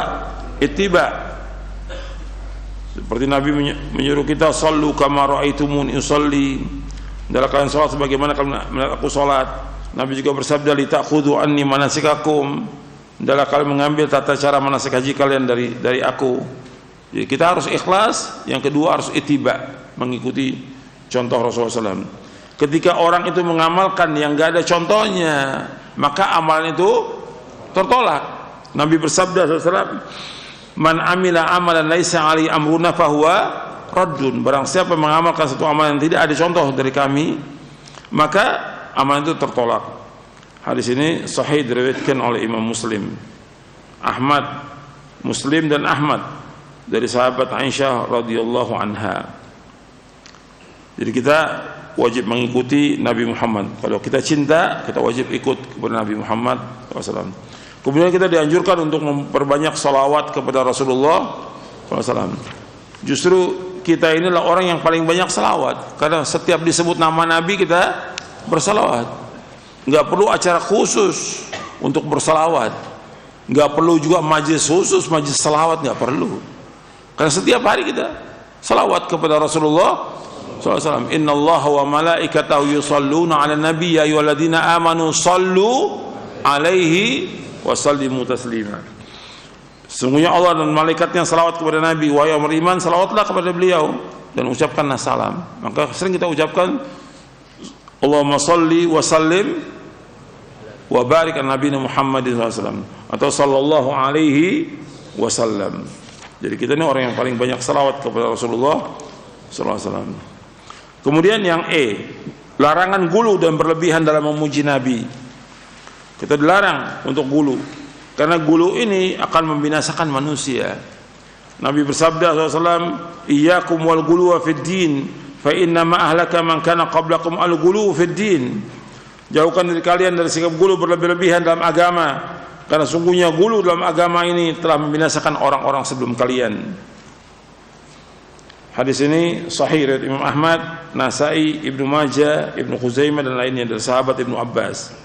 ittiba. Seperti Nabi menyuruh kita sallu kama ra'aitumuni usolli, hendaklah kalian salat sebagaimana kalian melihat aku salat. Nabi juga bersabda li ta'khudhu anni manasikakum, hendaklah kalian mengambil tata cara manasik haji kalian dari aku. Jadi kita harus ikhlas, yang kedua harus ittiba, mengikuti contoh Rasulullah SAW. Ketika orang itu mengamalkan yang enggak ada contohnya, maka amalan itu tertolak. Nabi bersabda SAW, man amila amalan laisa alaihi amruna fahuwa raddun. Barang siapa mengamalkan satu amalan yang tidak ada contoh dari kami, maka amalan itu tertolak. Hadis ini sahih diriwayatkan oleh Imam Muslim, Ahmad, Muslim dan Ahmad dari sahabat Aisyah radhiyallahu anha. Jadi kita wajib mengikuti Nabi Muhammad. Kalau kita cinta, kita wajib ikut kepada Nabi Muhammad SAW. Kemudian kita dianjurkan untuk memperbanyak salawat kepada Rasulullah SAW. Justru kita inilah orang yang paling banyak salawat, karena setiap disebut nama Nabi kita bersalawat. Enggak perlu acara khusus untuk bersalawat, enggak perlu juga majlis khusus, majlis salawat, enggak perlu. Karena setiap hari kita salawat kepada Rasulullah SAW. Innallaha wa malaikatahu yusalluna 'alan nabi ya ayyuhalladzina amanu sallu 'alaihi wasallimu taslima. Sesungguhnya Allah dan malaikatnya salawat kepada Nabi, wahai orang beriman salawatlah kepada beliau dan ucapkanlah salam. Maka sering kita ucapkan Allahumma salli wa sallim wa barik ala nabiyina Muhammadin SAW atau sallallahu alaihi wasallam. Jadi kita ini orang yang paling banyak salawat kepada Rasulullah SAW. Kemudian yang larangan gulu dan berlebihan dalam memuji Nabi. Kita dilarang untuk gulu, karena gulu ini akan membinasakan manusia. Nabi bersabda SAW, iyyakum wal guluwa fid din, fa inna ma ahlaka man kana qablakum al gulu fid din. Jauhkan diri kalian dari sikap gulu berlebih-lebihan dalam agama, karena sungguhnya gulu dalam agama ini telah membinasakan orang-orang sebelum kalian. Hadis ini sahih riwayat Imam Ahmad, Nasai, Ibnu Majah, Ibnu Khuzaimah dan lainnya dari sahabat Ibnu Abbas.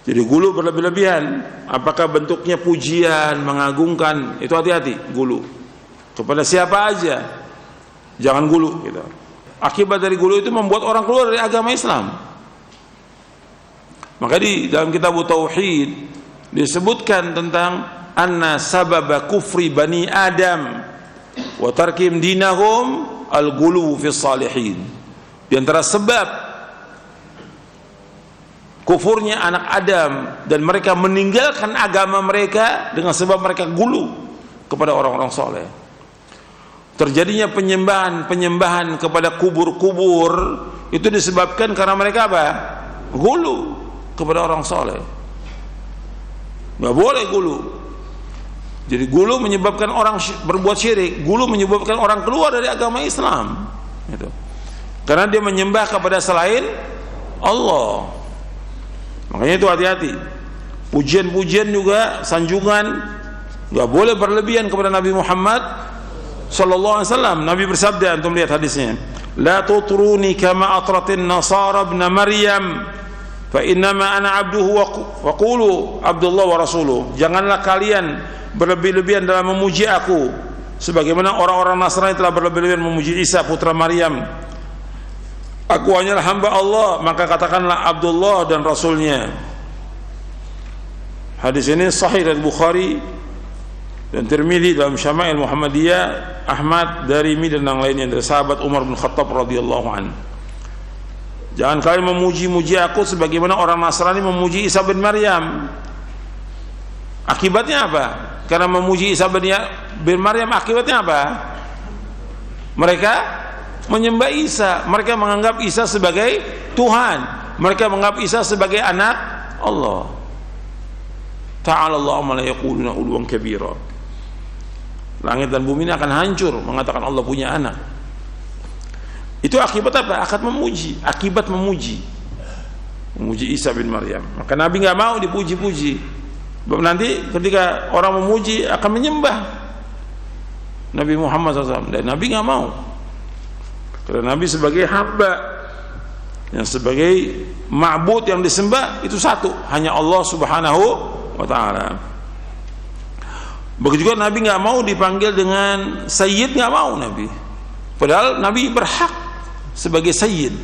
Jadi gulu berlebih-lebihan, apakah bentuknya pujian, mengagungkan, itu hati-hati gulu. Kepada siapa aja, jangan gulu gitu. Akibat dari gulu itu membuat orang keluar dari agama Islam. Maka di dalam kitab Tauhid disebutkan tentang anna sababa kufri bani Adam wa tarkim dinahum al-gulu fi salihin. Di antara sebab kufurnya anak Adam dan mereka meninggalkan agama mereka dengan sebab mereka gulu kepada orang-orang soleh. Terjadinya penyembahan kepada kubur-kubur itu disebabkan karena mereka apa? Gulu kepada orang soleh. Nggak boleh gulu. Jadi gulu menyebabkan orang berbuat syirik, gulu menyebabkan orang keluar dari agama Islam. Gitu. Karena dia menyembah kepada selain Allah. Makanya itu hati-hati. Pujian-pujian juga, sanjungan, nggak boleh berlebihan kepada Nabi Muhammad sallallahu alaihi wasallam. Nabi bersabda, antum lihat hadisnya, la tutruni kama atratin nasara ibn Maryam fa innama ana abduhu wa qulu abdullah wa rasuluh. Janganlah kalian berlebih-lebihan dalam memuji aku sebagaimana orang-orang Nasrani telah berlebih-lebihan memuji Isa putra Maryam. Aku hanyalah hamba Allah, maka katakanlah Abdullah dan Rasulnya. Hadis ini sahih dari Bukhari Dan Tirmidzi dalam Syama'il Muhammadiyah, Ahmad, Darimi dan yang lainnya dari sahabat Umar bin Khattab radhiyallahu an. Jangan kalian memuji-muji aku sebagaimana orang Nasrani memuji Isa bin Maryam. Akibatnya apa? Karena memuji Isa bin Maryam, akibatnya apa? Mereka menyembah Isa. Mereka menganggap Isa sebagai Tuhan. Mereka menganggap Isa sebagai anak Allah. Ta'ala Allah amma la yaquluna uluwan kabira. Langit dan bumi ini akan hancur mengatakan Allah punya anak. Itu akibat apa? Akibat memuji Isa bin Maryam. Maka Nabi nggak mau dipuji-puji. Sebab nanti ketika orang memuji akan menyembah Nabi Muhammad SAW, dan Nabi nggak mau. Karena Nabi sebagai hamba, yang sebagai ma'bud yang disembah itu satu, hanya Allah Subhanahu wa ta'ala. Begitu juga Nabi nggak mau dipanggil dengan Sayyid, nggak mau Nabi. Padahal Nabi berhak sebagai Sayyid.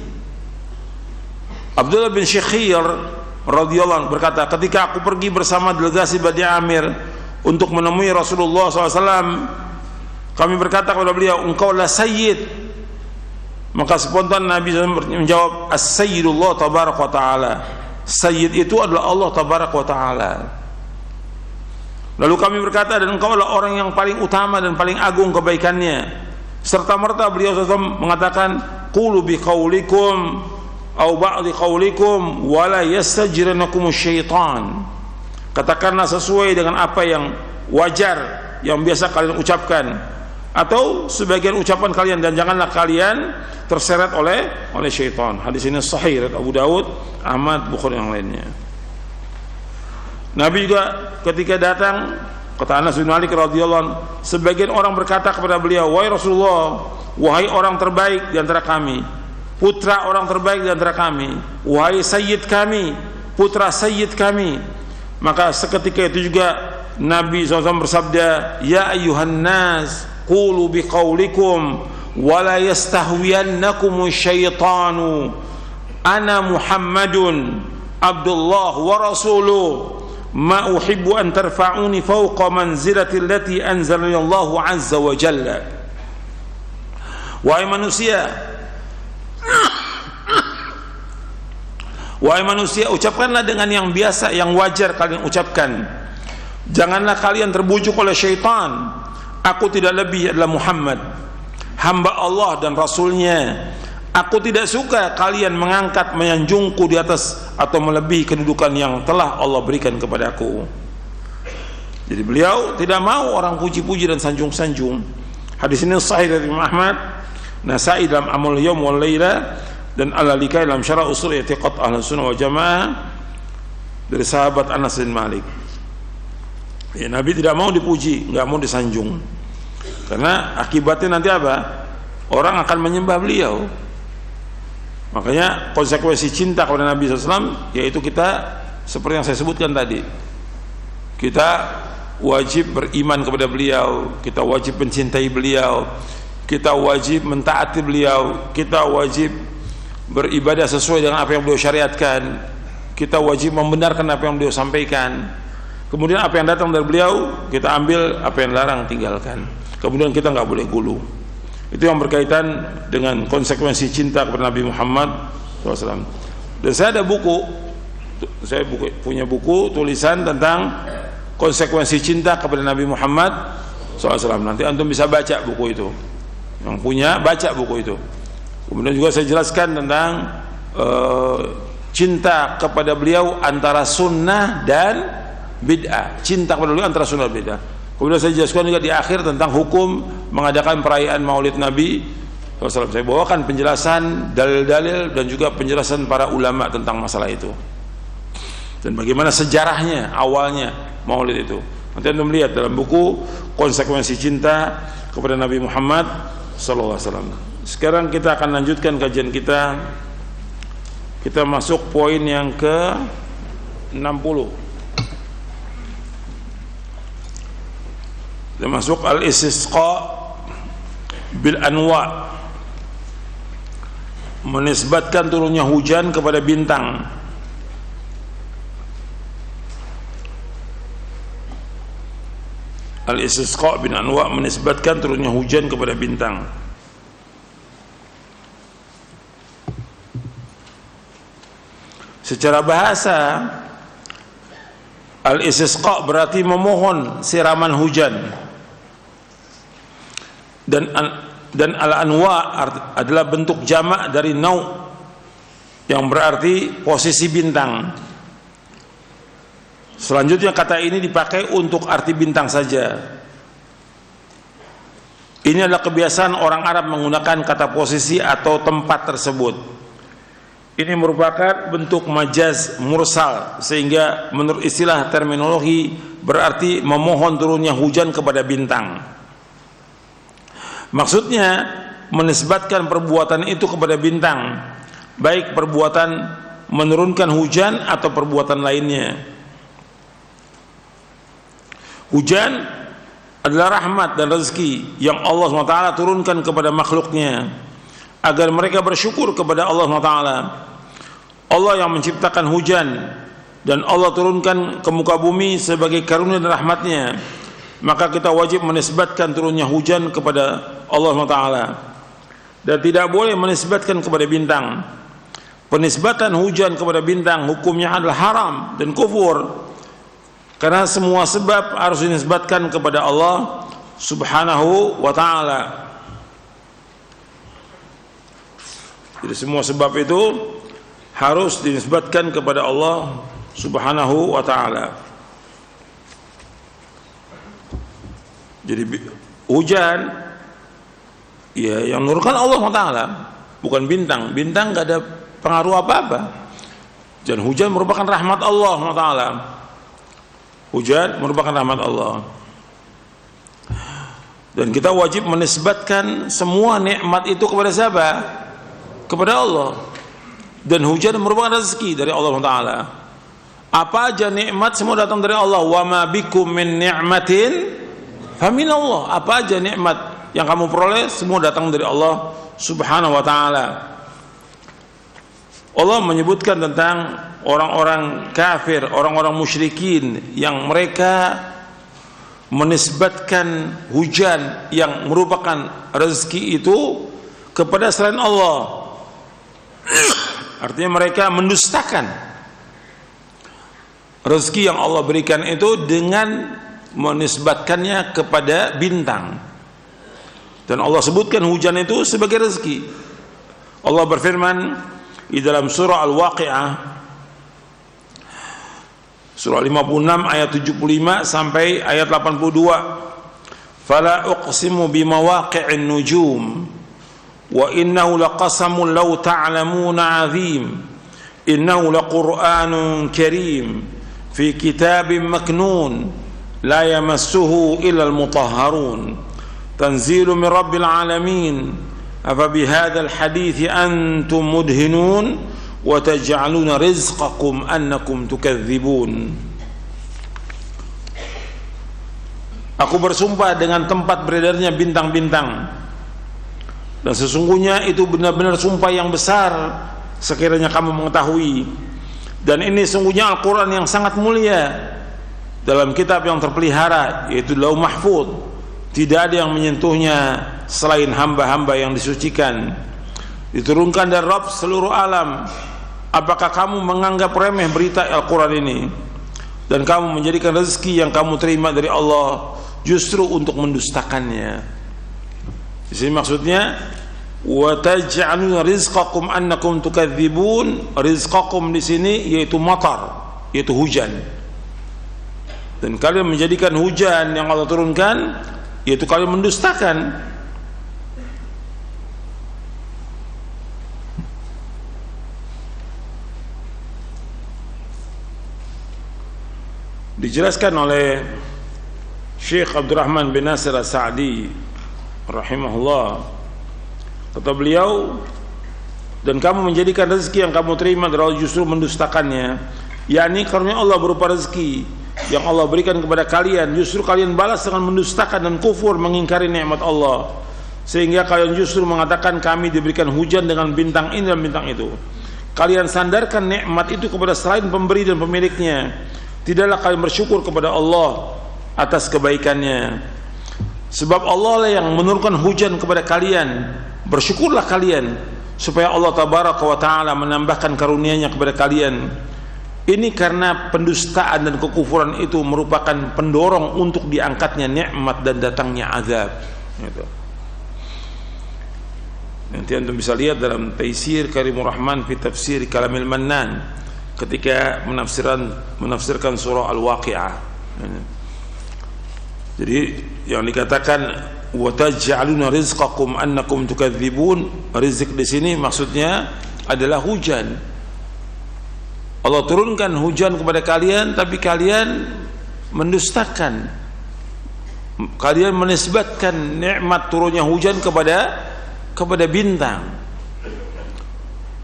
Abdullah bin Syekhir radhiyallahu anhu berkata, ketika aku pergi bersama delegasi Bani Amir untuk menemui Rasulullah SAW, kami berkata kepada beliau, engkau lah Sayyid. Maka spontan Nabi menjawab, As-Sayyidullah Tabarak wa Ta'ala. Sayyid itu adalah Allah Tabarak wa Ta'ala. Lalu kami berkata, dan engkau adalah orang yang paling utama dan paling agung kebaikannya. Serta merta beliau SAW mengatakan, qulu bi qawlikum au ba'di qawlikum wa la yastajiranakum syaitan. Katakanlah sesuai dengan apa yang wajar, yang biasa kalian ucapkan, atau sebagian ucapan kalian, dan janganlah kalian terseret oleh syaitan. Hadis ini sahih riwayat Abu Daud, Ahmad, Bukhari yang lainnya. Nabi juga ketika datang, kata Anas bin Malik radhiyallahu anhu, sebagian orang berkata kepada beliau, wahai Rasulullah, wahai orang terbaik di antara kami, putra orang terbaik di antara kami, wahai sayyid kami, putra sayyid kami. Maka seketika itu juga Nabi SAW bersabda, ya ayyuhan nas qulu biqaulikum wa la yastahwiyannakum syaitanu ana Muhammadun Abdullah wa rasuluh ma uhibbu an tarfa'uni fawqa manzilati allati anzalani Allahu azza wa jalla. Wahai manusia, ucapkanlah dengan yang biasa, yang wajar kalian ucapkan. Janganlah kalian terbujuk oleh syaitan. Aku tidak lebih adalah Muhammad, hamba Allah dan Rasulnya. Aku tidak suka kalian mengangkat, menyanjungku di atas atau melebihi kedudukan yang telah Allah berikan kepadaku. Jadi beliau tidak mau orang puji-puji dan sanjung-sanjung. Hadis ini sahih dari Imam Ahmad, Nasai dalam Amal Yawm wal Laila, dan Al-Lalikai dalam Syarah Usul I'tiqad Ahlus Sunnah wal Jamaah dari sahabat Anas bin Malik. Ya, Nabi tidak mau dipuji, nggak mau disanjung, karena akibatnya nanti apa? Orang akan menyembah beliau. Makanya konsekuensi cinta kepada Nabi SAW yaitu kita seperti yang saya sebutkan tadi, kita wajib beriman kepada beliau, kita wajib mencintai beliau, kita wajib mentaati beliau, kita wajib beribadah sesuai dengan apa yang beliau syariatkan, kita wajib membenarkan apa yang beliau sampaikan. Kemudian apa yang datang dari beliau kita ambil, apa yang larang tinggalkan. Kemudian kita nggak boleh gulu. Itu yang berkaitan dengan konsekuensi cinta kepada Nabi Muhammad SAW. Dan saya ada buku, punya buku tulisan tentang konsekuensi cinta kepada Nabi Muhammad SAW. Nanti antum bisa baca buku itu. Yang punya baca buku itu. Kemudian juga saya jelaskan tentang cinta kepada beliau antara sunnah dan bid'ah. Cinta kepada beliau antara sunnah dan bid'ah. Kemudian saya jelaskan juga di akhir tentang hukum mengadakan perayaan Maulid Nabi SAW. Saya bawakan penjelasan, dalil-dalil, dan juga penjelasan para ulama tentang masalah itu. Dan bagaimana sejarahnya, awalnya Maulid itu. Nanti anda melihat dalam buku Konsekuensi Cinta kepada Nabi Muhammad SAW. Sekarang kita akan lanjutkan kajian kita. Kita masuk poin yang ke 60. Kita masuk al-istisqa bil anwa, menisbatkan turunnya hujan kepada bintang. Al-Istisqa bin Anwa menisbatkan turunnya hujan kepada bintang. Secara bahasa, al-istisqa berarti memohon siraman hujan. Dan al-anwa adalah bentuk jamak dari nau yang berarti posisi bintang. Selanjutnya kata ini dipakai untuk arti bintang saja. Ini adalah kebiasaan orang Arab menggunakan kata posisi atau tempat tersebut. Ini merupakan bentuk majaz mursal, sehingga menurut istilah terminologi berarti memohon turunnya hujan kepada bintang. Maksudnya menisbatkan perbuatan itu kepada bintang, baik perbuatan menurunkan hujan atau perbuatan lainnya. Hujan adalah rahmat dan rezeki yang Allah SWT turunkan kepada makhluknya agar mereka bersyukur kepada Allah SWT. Allah yang menciptakan hujan dan Allah turunkan ke muka bumi sebagai karunia dan rahmatnya, maka kita wajib menisbatkan turunnya hujan kepada Allah SWT dan tidak boleh menisbatkan kepada bintang. Penisbatan hujan kepada bintang hukumnya adalah haram dan kufur, karena semua sebab harus dinisbatkan kepada Allah Subhanahu wa ta'ala. Jadi semua sebab itu harus dinisbatkan kepada Allah Subhanahu wa ta'ala. Jadi hujan ya yang nurkan Allah SWT, bukan bintang. Bintang gak ada pengaruh apa-apa. Dan hujan merupakan rahmat Allah SWT. Hujan merupakan rahmat Allah. Dan kita wajib menisbatkan semua nikmat itu kepada siapa? Kepada Allah. Dan hujan merupakan rezeki dari Allah SWT. Apa aja nikmat semua datang dari Allah. Wa ma bikum min ni'matin faminallah. Apa aja nikmat yang kamu peroleh semua datang dari Allah Subhanahu wa ta'ala. Allah menyebutkan tentang orang-orang kafir, orang-orang musyrikin yang mereka menisbatkan hujan yang merupakan rezeki itu kepada selain Allah. Artinya mereka mendustakan rezeki yang Allah berikan itu dengan menisbatkannya kepada bintang. Dan Allah sebutkan hujan itu sebagai rezeki. Allah berfirman di dalam surah Al-Waqi'ah, surah 56 ayat 75 sampai ayat 82. Fala uqsimu bimawaqi'in nujum wa innahu laqasamun law ta'lamuna 'azim innahu laqur'anun karim fi kitabin maknun la yamassuhu illa al-mutahharun tanzilu min rabbil alamin afa bihadzal hadithi antum mudhinun wa taj'aluna rizqakum annakum tukadzibun. Aku bersumpah dengan tempat beredarnya bintang-bintang, dan sesungguhnya itu benar-benar sumpah yang besar sekiranya kamu mengetahui. Dan ini sungguhnya Al-Quran yang sangat mulia dalam kitab yang terpelihara, yaitu Lauh Mahfuz. Tidak ada yang menyentuhnya selain hamba-hamba yang disucikan. Diturunkan dari Rabb seluruh alam. Apakah kamu menganggap remeh berita Al-Quran ini, dan kamu menjadikan rezeki yang kamu terima dari Allah justru untuk mendustakannya? Di sini maksudnya wa taj'aluna rizqakum annakum tukadzibun. Rizqakum di sini yaitu matar, yaitu hujan. Dan kalian menjadikan hujan yang Allah turunkan yaitu kalian mendustakan. Dijelaskan oleh Syekh Abdurrahman bin Nasir As-Sa'di rahimahullah, kata beliau, dan kamu menjadikan rezeki yang kamu terima dari Allah justru mendustakannya, yakni karunia Allah berupa rezeki yang Allah berikan kepada kalian, justru kalian balas dengan mendustakan dan kufur, mengingkari nikmat Allah, sehingga kalian justru mengatakan kami diberikan hujan dengan bintang ini dan bintang itu. Kalian sandarkan nikmat itu kepada selain pemberi dan pemiliknya. Tidaklah kalian bersyukur kepada Allah atas kebaikannya. Sebab Allah lah yang menurunkan hujan kepada kalian. Bersyukurlah kalian supaya Allah tabaraka wa ta'ala menambahkan karunia-Nya kepada kalian. Ini karena pendustaan dan kekufuran itu merupakan pendorong untuk diangkatnya nikmat dan datangnya azab. Gitu. Nanti antum bisa lihat dalam Taisir Karimur Rahman fi Tafsir Kalamil Mannan ketika menafsirkan surah Al-Waqi'ah. Jadi yang dikatakan wa taj'aluna rizqakum annakum tukadzibun, rizq di sini maksudnya adalah hujan. Allah turunkan hujan kepada kalian tapi kalian mendustakan. Kalian menisbatkan nikmat turunnya hujan kepada bintang.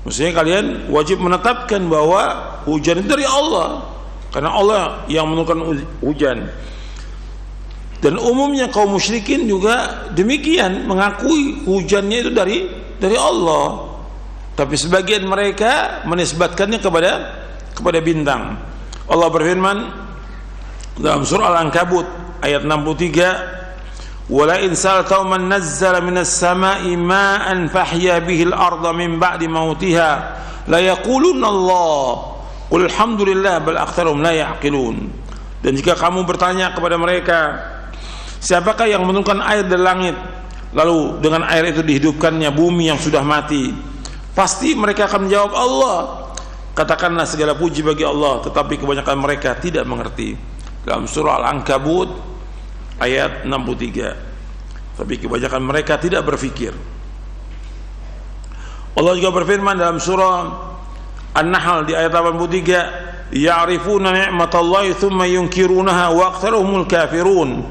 Maksudnya kalian wajib menetapkan bahwa hujan itu dari Allah, karena Allah yang menurunkan hujan. Dan umumnya kaum musyrikin juga demikian, mengakui hujannya itu dari Allah. Tapi sebagian mereka menisbatkannya kepada bintang. Allah berfirman dalam surah Al-Ankabut ayat 63, "Wala in sa'altahum man nazzala minas sama'i ma'an fahya bihil arda min ba'di mautiha la yaqulunna Allah qul alhamdulillah bal aktsaruhum la ya'qilun." Dan jika kamu bertanya kepada mereka, siapakah yang menurunkan air dari langit lalu dengan air itu dihidupkannya bumi yang sudah mati, pasti mereka akan menjawab Allah. Katakanlah segala puji bagi Allah, tetapi kebanyakan mereka tidak mengerti. Dalam surah Al-Ankabut ayat 63. Tapi kebanyakan mereka tidak berfikir. Allah juga berfirman dalam surah An-Nahl di ayat 83, "Ya'rifuna ni'matallahi tsumma yunkirunaha wa aktsaruhumul kafirun."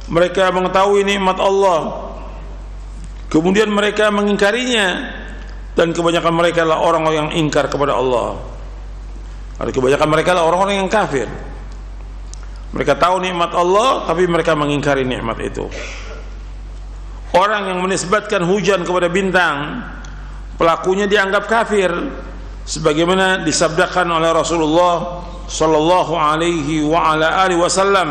Mereka mengetahui nikmat Allah, kemudian mereka mengingkarinya, dan kebanyakan mereka adalah orang-orang yang ingkar kepada Allah. Ada kebanyakan mereka adalah orang-orang yang kafir. Mereka tahu nikmat Allah tapi mereka mengingkari nikmat itu. Orang yang menisbatkan hujan kepada bintang, pelakunya dianggap kafir, sebagaimana disabdakan oleh Rasulullah sallallahu alaihi wa ala alihi wasallam.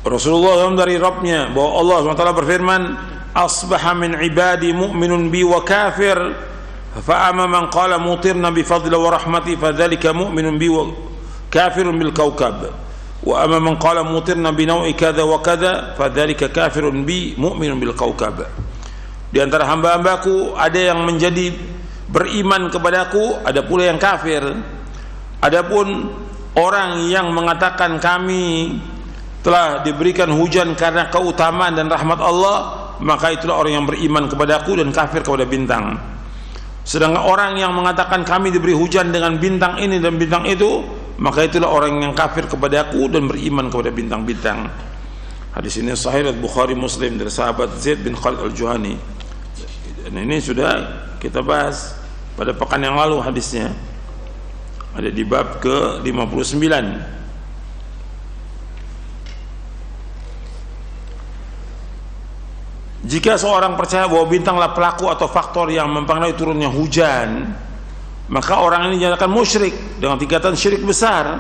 Rasulullah dari Rabbnya bahwa Allah SWT berfirman, "Asbaha min ibadi mu'minun bi wa kafir, fa amma man qala mutirna bi fadli wa rahmati fadzalika mu'minun bi wa kafirun bil kawkab, wa amma man qala mutirna bi naw'i kadza wa kadza fadzalika kafirun bi mu'minun bil kawkab." Di antara hamba-hambaku ada yang menjadi beriman kepadaku, ada pula yang kafir. Adapun orang yang mengatakan kami telah diberikan hujan karena keutamaan dan rahmat Allah, maka itulah orang yang beriman kepadaku dan kafir kepada bintang. Sedangkan orang yang mengatakan kami diberi hujan dengan bintang ini dan bintang itu, maka itulah orang yang kafir kepadaku dan beriman kepada bintang-bintang. Hadis ini sahih Bukhari Muslim dari sahabat Zaid bin Khalid Al-Juhani. Dan ini sudah kita bahas pada pekan yang lalu hadisnya. Ada di bab ke-59. Jika seorang percaya bahwa bintanglah pelaku atau faktor yang mempengaruhi turunnya hujan, maka orang ini dinyatakan musyrik dengan tingkatan syirik besar.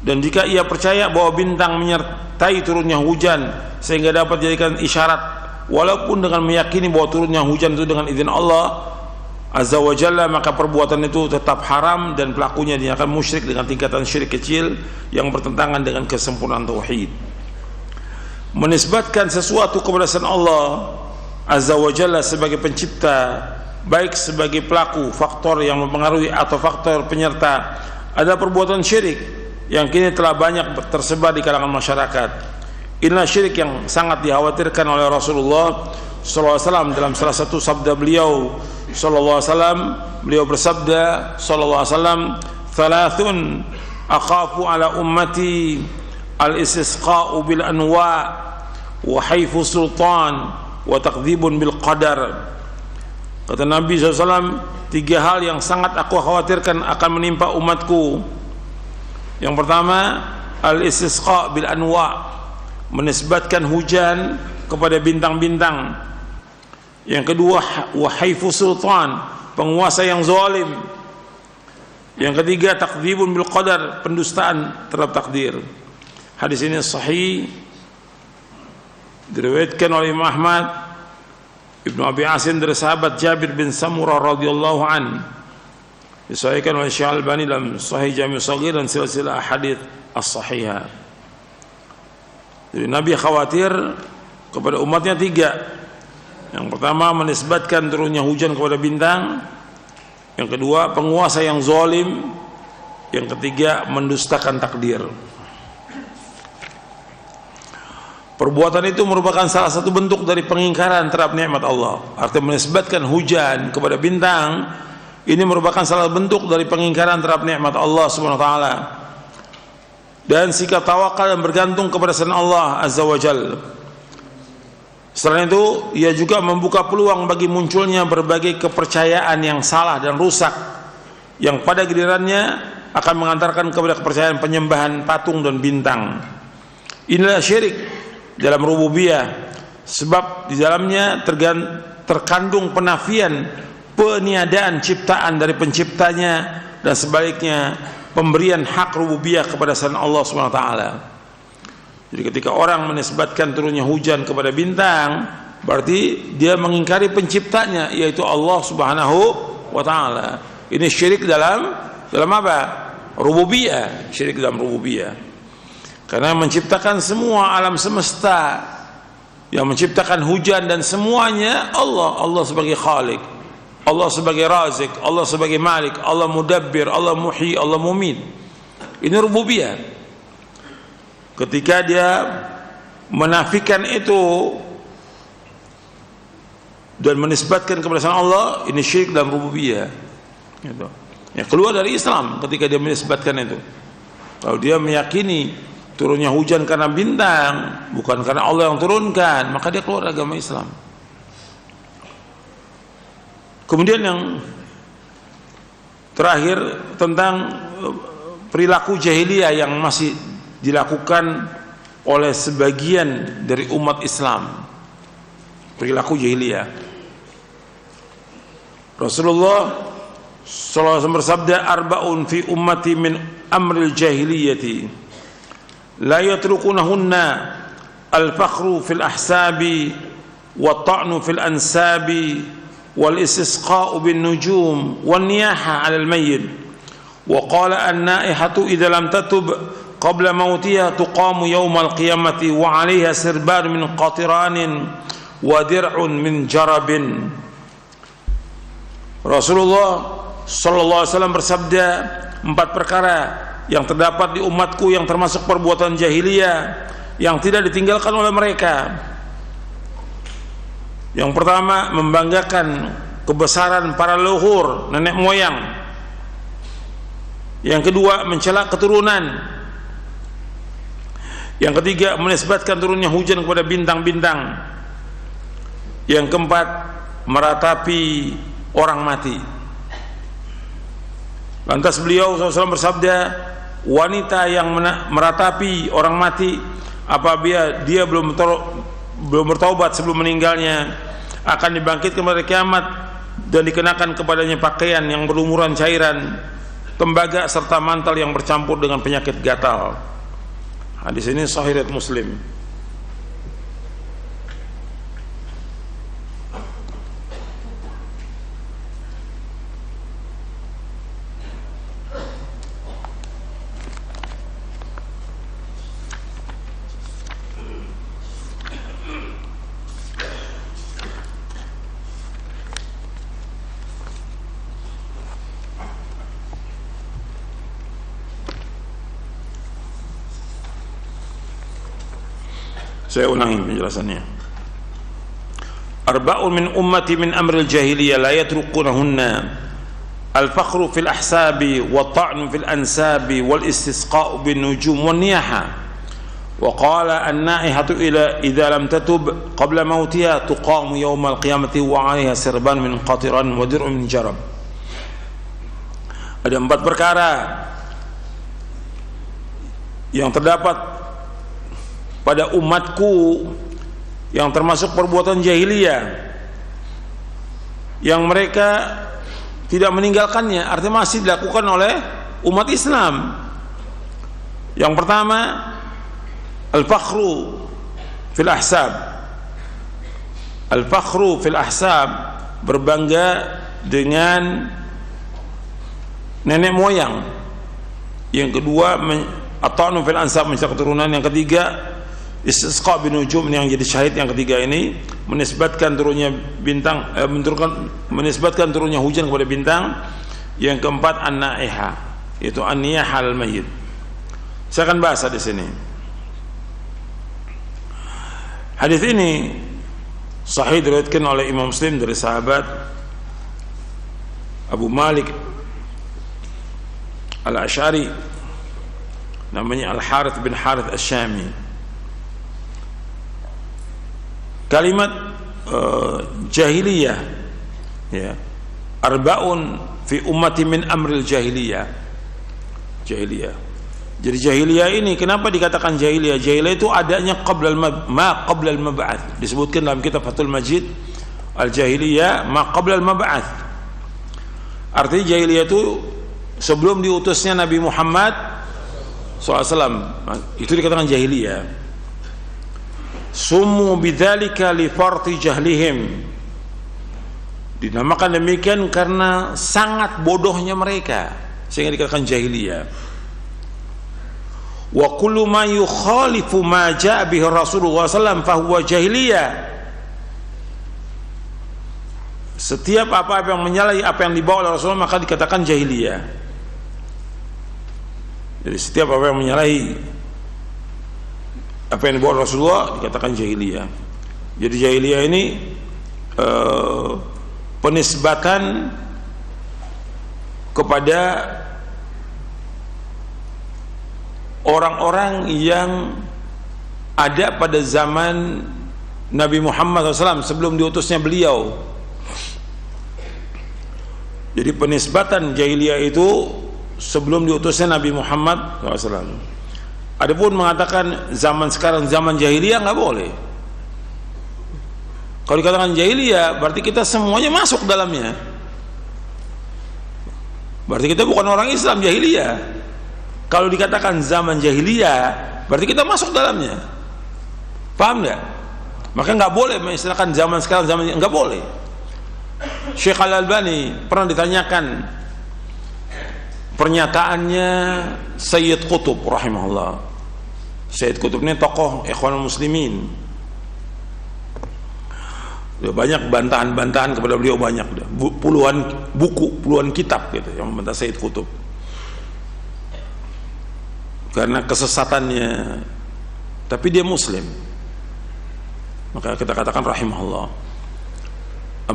Dan jika ia percaya bahwa bintang menyertai turunnya hujan sehingga dapat dijadikan isyarat, walaupun dengan meyakini bahwa turunnya hujan itu dengan izin Allah Azza wa Jalla, maka perbuatan itu tetap haram dan pelakunya dinyatakan musyrik dengan tingkatan syirik kecil yang bertentangan dengan kesempurnaan tauhid. Menisbatkan sesuatu kepada selain Allah Azza wa Jalla sebagai pencipta, baik sebagai pelaku, faktor yang mempengaruhi atau faktor penyerta, adalah perbuatan syirik yang kini telah banyak tersebar di kalangan masyarakat. Inilah syirik yang sangat dikhawatirkan oleh Rasulullah SAW dalam salah satu sabda beliau SAW. Beliau bersabda SAW, "Thalathun akhafu ala ummati al-istisqa'u bil anwa' wa haifu sultan wa takdzibun bil qadar." Kata Nabi SAW, 3 hal yang sangat aku khawatirkan akan menimpa umatku. Yang pertama, al-istisqa' bil anwa', menisbatkan hujan kepada bintang-bintang. Yang kedua, wa haifu sultan, penguasa yang zalim. Yang ketiga, takdzibun bil qadar, pendustaan terhadap takdir. Hadis ini sahih, diriwayatkan oleh Imam Ahmad, Ibnu Abi Asim dari sahabat Jabir bin Samurah radhiyallahu an. Disahihkan oleh Syekh Al-Albani dalam Sahih Jami' Shaghir dan silsilah hadits as-sahihah. Jadi Nabi khawatir kepada umatnya tiga. Yang pertama, menisbatkan turunnya hujan kepada bintang. Yang kedua, penguasa yang zalim. Yang ketiga, mendustakan takdir. Perbuatan itu merupakan salah satu bentuk dari pengingkaran terhadap nikmat Allah. Artinya menisbatkan hujan kepada bintang, ini merupakan salah bentuk dari pengingkaran terhadap nikmat Allah Subhanahu wa taala. Dan sikap tawakal dan bergantung kepada selain Allah Azza wa Jalla. Selain itu, ia juga membuka peluang bagi munculnya berbagai kepercayaan yang salah dan rusak, yang pada gilirannya akan mengantarkan kepada kepercayaan penyembahan patung dan bintang. Inilah syirik dalam rububiyah, sebab di dalamnya terkandung penafian peniadaan ciptaan dari penciptanya, dan sebaliknya pemberian hak rububiyah kepada selain Allah Subhanahu wa taala. Jadi ketika orang menisbatkan turunnya hujan kepada bintang, berarti dia mengingkari penciptanya, yaitu Allah Subhanahu wa taala. Ini syirik dalam apa? Rububiyah, syirik dalam rububiyah. Karena menciptakan semua alam semesta, yang menciptakan hujan dan semuanya Allah sebagai Khalik, Allah sebagai Razik, Allah sebagai Malik, Allah Mudabbir, Allah Muhyi, Allah Mumit. Ini rububiyah. Ketika dia menafikan itu dan menisbatkan kepada selain Allah, ini syirik dalam rububiyah. Gitu. Ya, keluar dari Islam ketika dia menisbatkan itu. Kalau dia meyakini turunnya hujan karena bintang, bukan karena Allah yang turunkan, maka dia keluar dari agama Islam. Kemudian yang terakhir tentang perilaku jahiliyah yang masih dilakukan oleh sebagian dari umat Islam, perilaku jahiliyah. Rasulullah SAW bersabda, arba'un fi ummati min amril jahiliyati la yatrukunahunna al-fakhru fil ahsabi wa ta'nu fil ansabi wal istisqa'u bin nujum wan niyaha 'alal mayyit wa qala an-naihatu idza lam tatub qabla mautiha tuqamu yawmal qiyamati wa 'alaiha sirban min qatiranin wa dir'un min jarabin. Rasulullah sallallahu alaihi wasallam bersabda, 4 perkara yang terdapat di umatku yang termasuk perbuatan jahiliyah yang tidak ditinggalkan oleh mereka. Yang pertama, membanggakan kebesaran para leluhur, nenek moyang. Yang kedua, mencela keturunan. Yang ketiga, menisbatkan turunnya hujan kepada bintang-bintang. Yang keempat, meratapi orang mati. Lantas beliau SAW bersabda, wanita yang meratapi orang mati apabila dia belum bertaubat sebelum meninggalnya akan dibangkitkan pada kiamat dan dikenakan kepadanya pakaian yang berlumuran cairan, tembaga serta mantel yang bercampur dengan penyakit gatal. Hadis ini sahih riwayat Muslim. Saya ulangi penjelasannya. Arba'un min ummati min amril jahiliyah la yatrukunahunna al-fakhru fil ahsabi wa ta'nu fil ansabi wal istisqa'u bin nujum wan niyaha wa qala an-naihatu ila idza lam tatub qabla mautiha tuqamu yawmal qiyamati wa 'alaiha sirban min qatiran wa dir'un min jarab. Ada 4 perkara yang terdapat pada umatku yang termasuk perbuatan jahiliyah yang mereka tidak meninggalkannya, artinya masih dilakukan oleh umat Islam. Yang pertama, al-fakhru fil ahsab. Al-fakhru fil ahsab, berbangga dengan nenek moyang. Yang kedua, at-ta'nu fil ansab, mencari keturunan. Yang ketiga, istisqa bin nujum, yang jadi syahid. Yang ketiga ini menisbatkan turunnya bintang, menisbatkan turunnya hujan kepada bintang. Yang keempat, an-naiha, itu an-niyah al-mayyit. Saya akan bahas di sini. Hadis ini sahih diriwayatkan oleh Imam Muslim dari sahabat Abu Malik Al-Asy'ari, namanya Al-Harith bin Harith Asy-Syami. Kalimat jahiliyah, ya, arba'un fi ummati min amril jahiliyah. Jahiliyah. Jadi jahiliyah ini kenapa dikatakan jahiliyah? Jahiliyah itu adanya qabla qabla al-mab'ats. Disebutkan dalam kitab Fathul Majid, al-jahiliyah ma qabla al-mab'ats. Artinya jahiliyah itu sebelum diutusnya Nabi Muhammad SAW. Itu dikatakan jahiliyah. Summu bidzalika li farti jahlihim. Dinamakan demikian karena sangat bodohnya mereka, sehingga dikatakan jahiliyah. Wa kullu ma yukhalifu ma jaa bihi Rasulullah sallallahu alaihi wasallam fa huwa jahiliyah. Setiap apa-apa yang menyalahi apa yang dibawa oleh Rasulullah maka dikatakan jahiliyah. Jadi setiap apa yang menyalahi apa yang dibawa oleh Rasulullah dikatakan jahiliyah. Jadi jahiliyah ini penisbatan kepada orang-orang yang ada pada zaman Nabi Muhammad SAW sebelum diutusnya beliau. Jadi penisbatan jahiliyah itu sebelum diutusnya Nabi Muhammad SAW. Adapun mengatakan zaman sekarang zaman jahiliyah nggak boleh. Kalau dikatakan jahiliyah berarti kita semuanya masuk dalamnya. Berarti kita bukan orang Islam jahiliyah. Kalau dikatakan zaman jahiliyah berarti kita masuk dalamnya. Paham nggak? Maka nggak boleh mengistilahkan zaman sekarang zaman, nggak boleh. Syekh Al-Albani pernah ditanyakan pernyataannya Sayyid Qutb rahimahullah. Sayyid Qutb ini tokoh Ikhwanul Muslimin. Banyak bantahan-bantahan kepada beliau, banyak, puluhan buku, puluhan kitab gitu yang membantah Sayyid Qutb karena kesesatannya, tapi dia Muslim, maka kita katakan rahimahullah.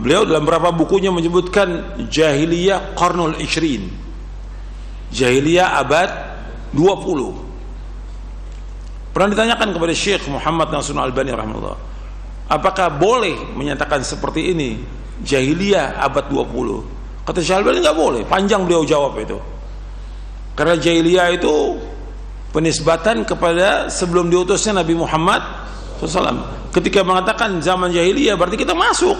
Beliau dalam beberapa bukunya menyebutkan jahiliyah qarnul ishrin, jahiliyah abad 20. Pernah ditanyakan kepada Syekh Muhammad Nasrul Albani rahimahullah, apakah boleh menyatakan seperti ini jahiliyah abad 20? Kata Syekh Albani nggak boleh. Panjang beliau jawab itu, karena jahiliyah itu penisbatan kepada sebelum diutusnya Nabi Muhammad SAW. Ketika mengatakan zaman jahiliyah berarti kita masuk,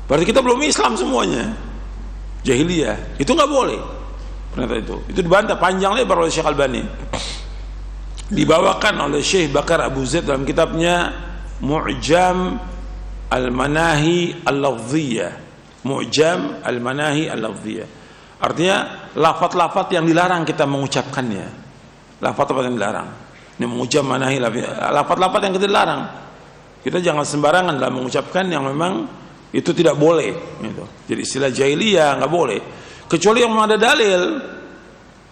berarti kita belum Islam semuanya. Jahiliyah itu nggak boleh. Ternyata itu dibantah panjang lebar oleh Syekh Albani. Dibawakan oleh Syekh Bakar Abu Zaid dalam kitabnya Mu'jam Al-Manahi Al-Lafziyah. Mu'jam Al-Manahi Al-Lafziyah, artinya lafaz-lafaz yang dilarang kita mengucapkannya. Lafaz-lafaz yang dilarang. Ini Mu'jam Manahi lafaz-lafaz yang kita dilarang. Kita jangan sembarangan dalam mengucapkan yang memang itu tidak boleh gitu. Jadi istilah jahiliyah nggak boleh, kecuali yang ada dalil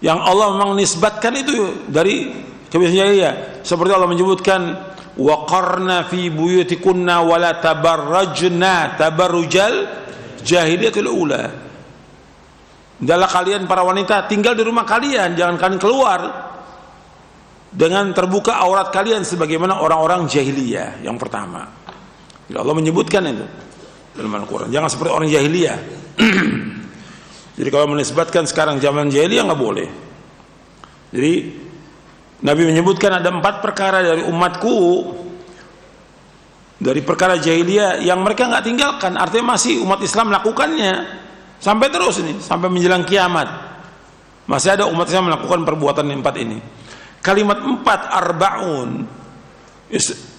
yang Allah memang nisbatkan itu dari kebiasaan jahiliyah. Seperti Allah menyebutkan waqarna fi buyutikunna wala tabarrajna tabarrujal jahiliyatul ula. Adalah kalian para wanita tinggal di rumah kalian, jangan kalian keluar dengan terbuka aurat kalian sebagaimana orang-orang jahiliyah yang pertama. Allah menyebutkan itu dalam Al-Quran, jangan seperti orang jahiliyah. Jadi kalau menisbatkan sekarang zaman jahiliyah nggak boleh. Jadi Nabi menyebutkan ada 4 perkara dari umatku, dari perkara jahiliyah yang mereka nggak tinggalkan, artinya masih umat Islam melakukannya. Sampai terus ini, sampai menjelang kiamat. Masih ada umat Islam melakukan perbuatan 4 ini. Kalimat 4 arba'un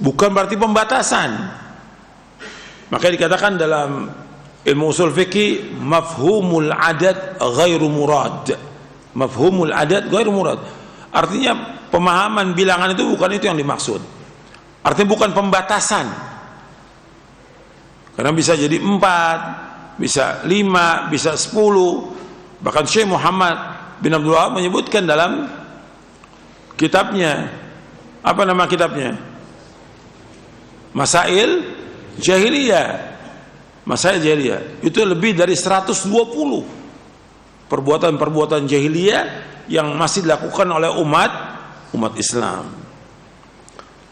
bukan berarti pembatasan. Makanya dikatakan dalam ilmu usul fikih mafhumul adad ghairu murad. Mafhumul adad ghairu murad. Artinya pemahaman bilangan itu bukan itu yang dimaksud. Artinya bukan pembatasan. Karena bisa jadi 4, bisa 5, bisa 10. Bahkan Syekh Muhammad bin Abdul Wahab menyebutkan dalam kitabnya, apa nama kitabnya? Masail Jahiliyah. Masail Jahiliyah. Itu lebih dari 120 perbuatan-perbuatan jahiliyah yang masih dilakukan oleh umat Islam.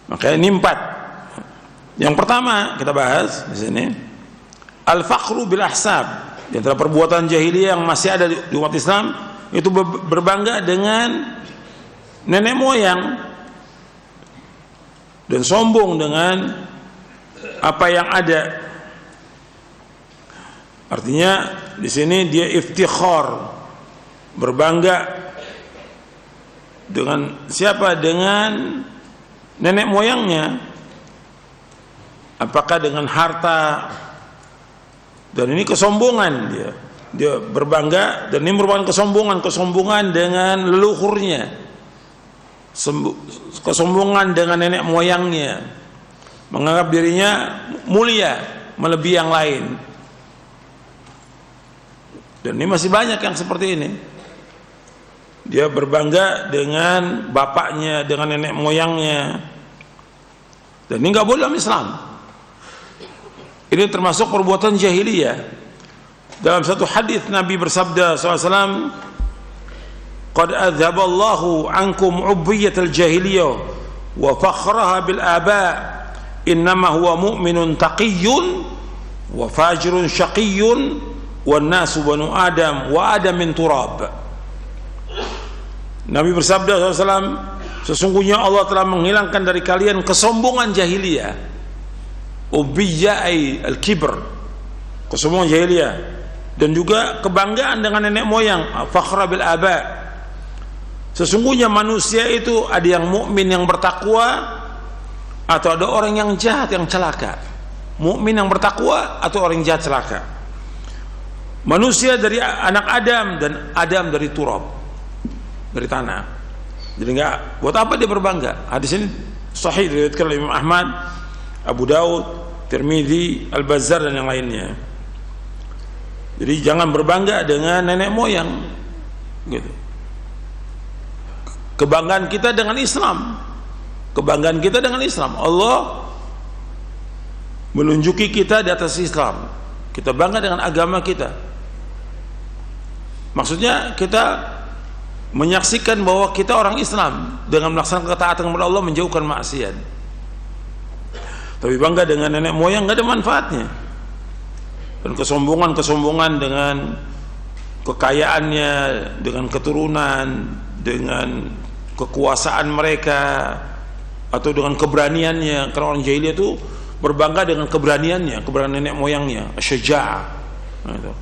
Makanya ini 4. Yang pertama kita bahas di sini al-fakhru bil ahsab. Di antara perbuatan jahiliyah yang masih ada di umat Islam itu berbangga dengan nenek moyang dan sombong dengan apa yang ada. Artinya di sini dia iftikhar, berbangga dengan siapa? Dengan nenek moyangnya. Apakah dengan harta? Dan ini kesombongan dia berbangga, dan ini merupakan kesombongan dengan leluhurnya, kesombongan dengan nenek moyangnya, menganggap dirinya mulia melebihi yang lain. Dan ini masih banyak yang seperti ini. Dia berbangga dengan bapaknya, dengan nenek moyangnya. Dan ini nggak boleh dalam Islam. Ini termasuk perbuatan jahiliyah. Dalam satu hadis Nabi bersabda SAW, "Qad adzaballahu ankum ubbiyatal jahiliyah wa fakhraha bil aba. Innama huwa mu'minun taqiyyun wa fajirun syaqiyyun wan nasu banu adam wa adam min turab." Nabi bersabda SAW, sesungguhnya Allah telah menghilangkan dari kalian kesombongan jahiliyah. Ubiyyah ay al-kibr, kesombongan jahiliyah, dan juga kebanggaan dengan nenek moyang, fakhra bil aba. Sesungguhnya manusia itu ada yang mukmin yang bertakwa, atau ada orang yang jahat yang celaka. Mukmin yang bertakwa atau orang yang jahat celaka. Manusia dari anak Adam dan Adam dari turab, dari tanah. Jadi enggak, buat apa dia berbangga? Hadis ini sahih diriwayatkan oleh Imam Ahmad, Abu Daud, Tirmidzi, Al-Bazzar dan yang lainnya. Jadi jangan berbangga dengan nenek moyang gitu. Kebanggaan kita dengan Islam. Kebanggaan kita dengan Islam. Allah menunjuki kita di atas Islam. Kita bangga dengan agama kita. Maksudnya kita menyaksikan bahwa kita orang Islam dengan melaksanakan ketaatan kepada Allah, menjauhkan maksiat. Tapi bangga dengan nenek moyang nggak ada manfaatnya. Dan kesombongan dengan kekayaannya, dengan keturunan, dengan kekuasaan mereka, atau dengan keberaniannya. Karena orang jahiliyah itu berbangga dengan keberaniannya, keberanian nenek moyangnya, syaja'ah. Nah,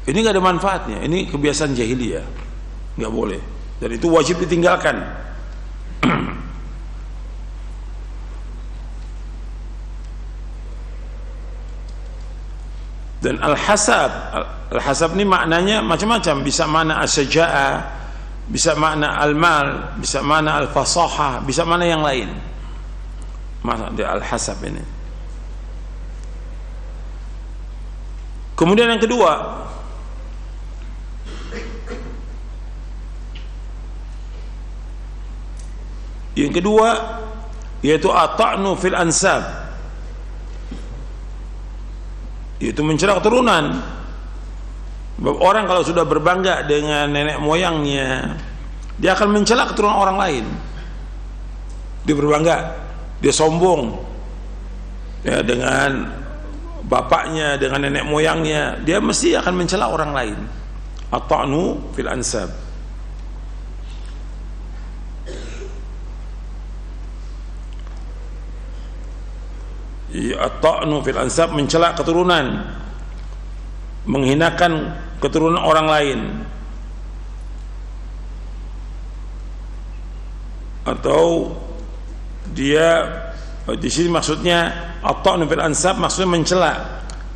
ini nggak ada manfaatnya. Ini kebiasaan jahiliyah, nggak boleh. Dan itu wajib ditinggalkan. Dan al-hasab ini maknanya macam-macam, bisa makna as-saja'ah, bisa makna al-mal, bisa makna al-fasahah, bisa makna yang lain. Masa dia al-hasab ini. Kemudian yang kedua, yaitu at-ta'nu fil ansab, yaitu mencela keturunan. Orang kalau sudah berbangga dengan nenek moyangnya, dia akan mencela keturunan orang lain. Dia berbangga, dia sombong ya dengan bapaknya, dengan nenek moyangnya, dia mesti akan mencela orang lain. At-ta'nu fil ansab. At-ta'nu fil ansab, mencela keturunan. menghinakan keturunan orang lain, atau dia di sini maksudnya at-ta'nu fil ansab, maksudnya mencela,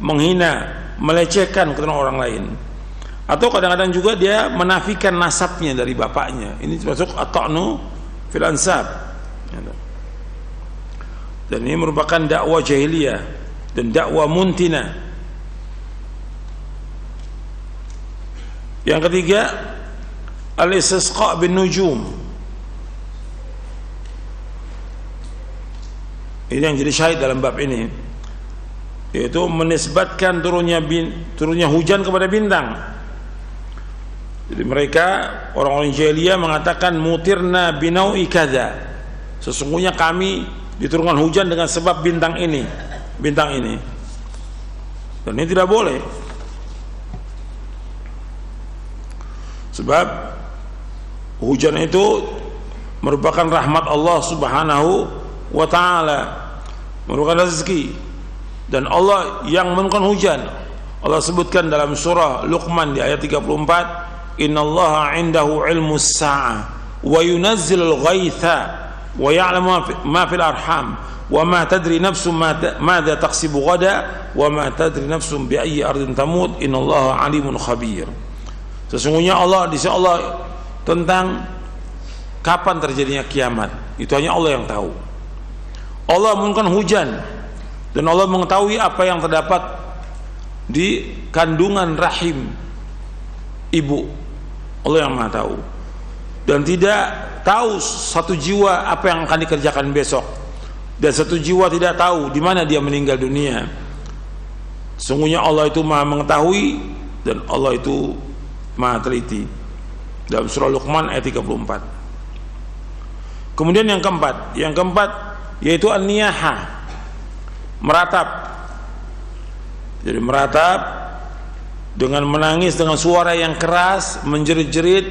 menghina, melecehkan keturunan orang lain, atau kadang-kadang juga dia menafikan nasabnya dari bapaknya. Ini termasuk at-ta'nu fil ansab. Dan ini merupakan dakwah jahiliyah dan dakwah muntina. Yang ketiga, al-istisqa bin nujum. Ini yang jadi syahid dalam bab ini, yaitu menisbatkan turunnya hujan kepada bintang. Jadi mereka orang-orang jahiliyah mengatakan mutirna binau'i kadza, sesungguhnya kami diturunkan hujan dengan sebab bintang ini. Dan ini tidak boleh, sebab hujan itu merupakan rahmat Allah Subhanahu wa ta'ala, merupakan rezeki, dan Allah yang menurunkan hujan. Allah sebutkan dalam surah Luqman di ayat 34, innallaha indahu ilmus sa'ah wa yunazzilul ghaitha wa ya'lamu ma fil arham wa ma tadri nafsum madza taksibu ghada wa ma tadri nafsum bi ayyi ardin tamut innallaha alimun khabir. Sesungguhnya Allah, di sisi Allah tentang kapan terjadinya kiamat, itu hanya Allah yang tahu. Allah menurunkan hujan dan Allah mengetahui apa yang terdapat di kandungan rahim ibu. Allah yang Maha tahu. Dan tidak tahu satu jiwa apa yang akan dikerjakan besok, dan satu jiwa tidak tahu di mana dia meninggal dunia. Sungguhnya Allah itu Maha mengetahui dan Allah itu Maha teliti. Dalam surah Luqman ayat 34. Kemudian yang keempat yaitu an-niyaha, meratap. Jadi meratap dengan menangis dengan suara yang keras, menjerit-jerit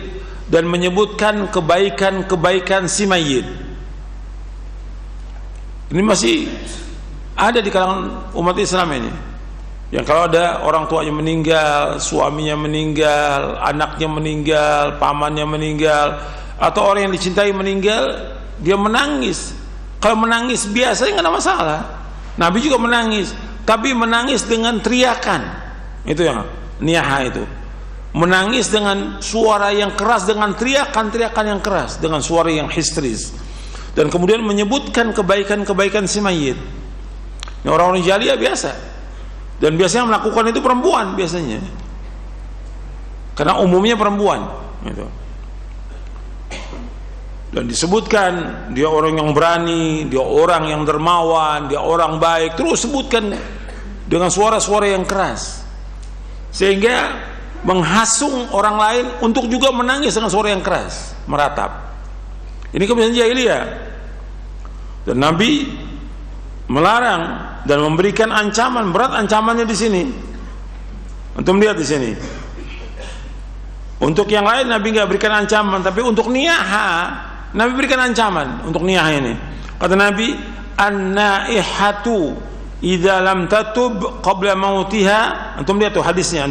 dan menyebutkan kebaikan-kebaikan si mayit. Ini masih ada di kalangan umat Islam ini, yang kalau ada orang tuanya meninggal, suaminya meninggal, anaknya meninggal, pamannya meninggal, atau orang yang dicintai meninggal, dia menangis. Kalau menangis biasanya nggak ada masalah. Nabi juga menangis, tapi menangis dengan teriakan. Itu yang niyaha itu. Menangis dengan suara yang keras, dengan teriakan-teriakan yang keras, dengan suara yang histeris. Dan kemudian menyebutkan kebaikan-kebaikan si mayit. Ini orang-orang jahiliyah biasa. Dan biasanya melakukan itu perempuan biasanya. Karena umumnya perempuan. Gitu. Dan disebutkan dia orang yang berani, dia orang yang dermawan, dia orang baik. Terus sebutkan dengan suara-suara yang keras, sehingga menghasung orang lain untuk juga menangis dengan suara yang keras, meratap. Ini kebiasaan jahiliyah. Dan Nabi melarang dan memberikan ancaman, berat ancamannya di sini. Antum lihat di sini. Untuk yang lain Nabi nggak berikan ancaman, tapi untuk niyaha Nabi berikan ancaman untuk niyaha ini. Kata Nabi, an-naihatu idza lam tatub qabla mautiha. Antum lihat tuh hadisnya,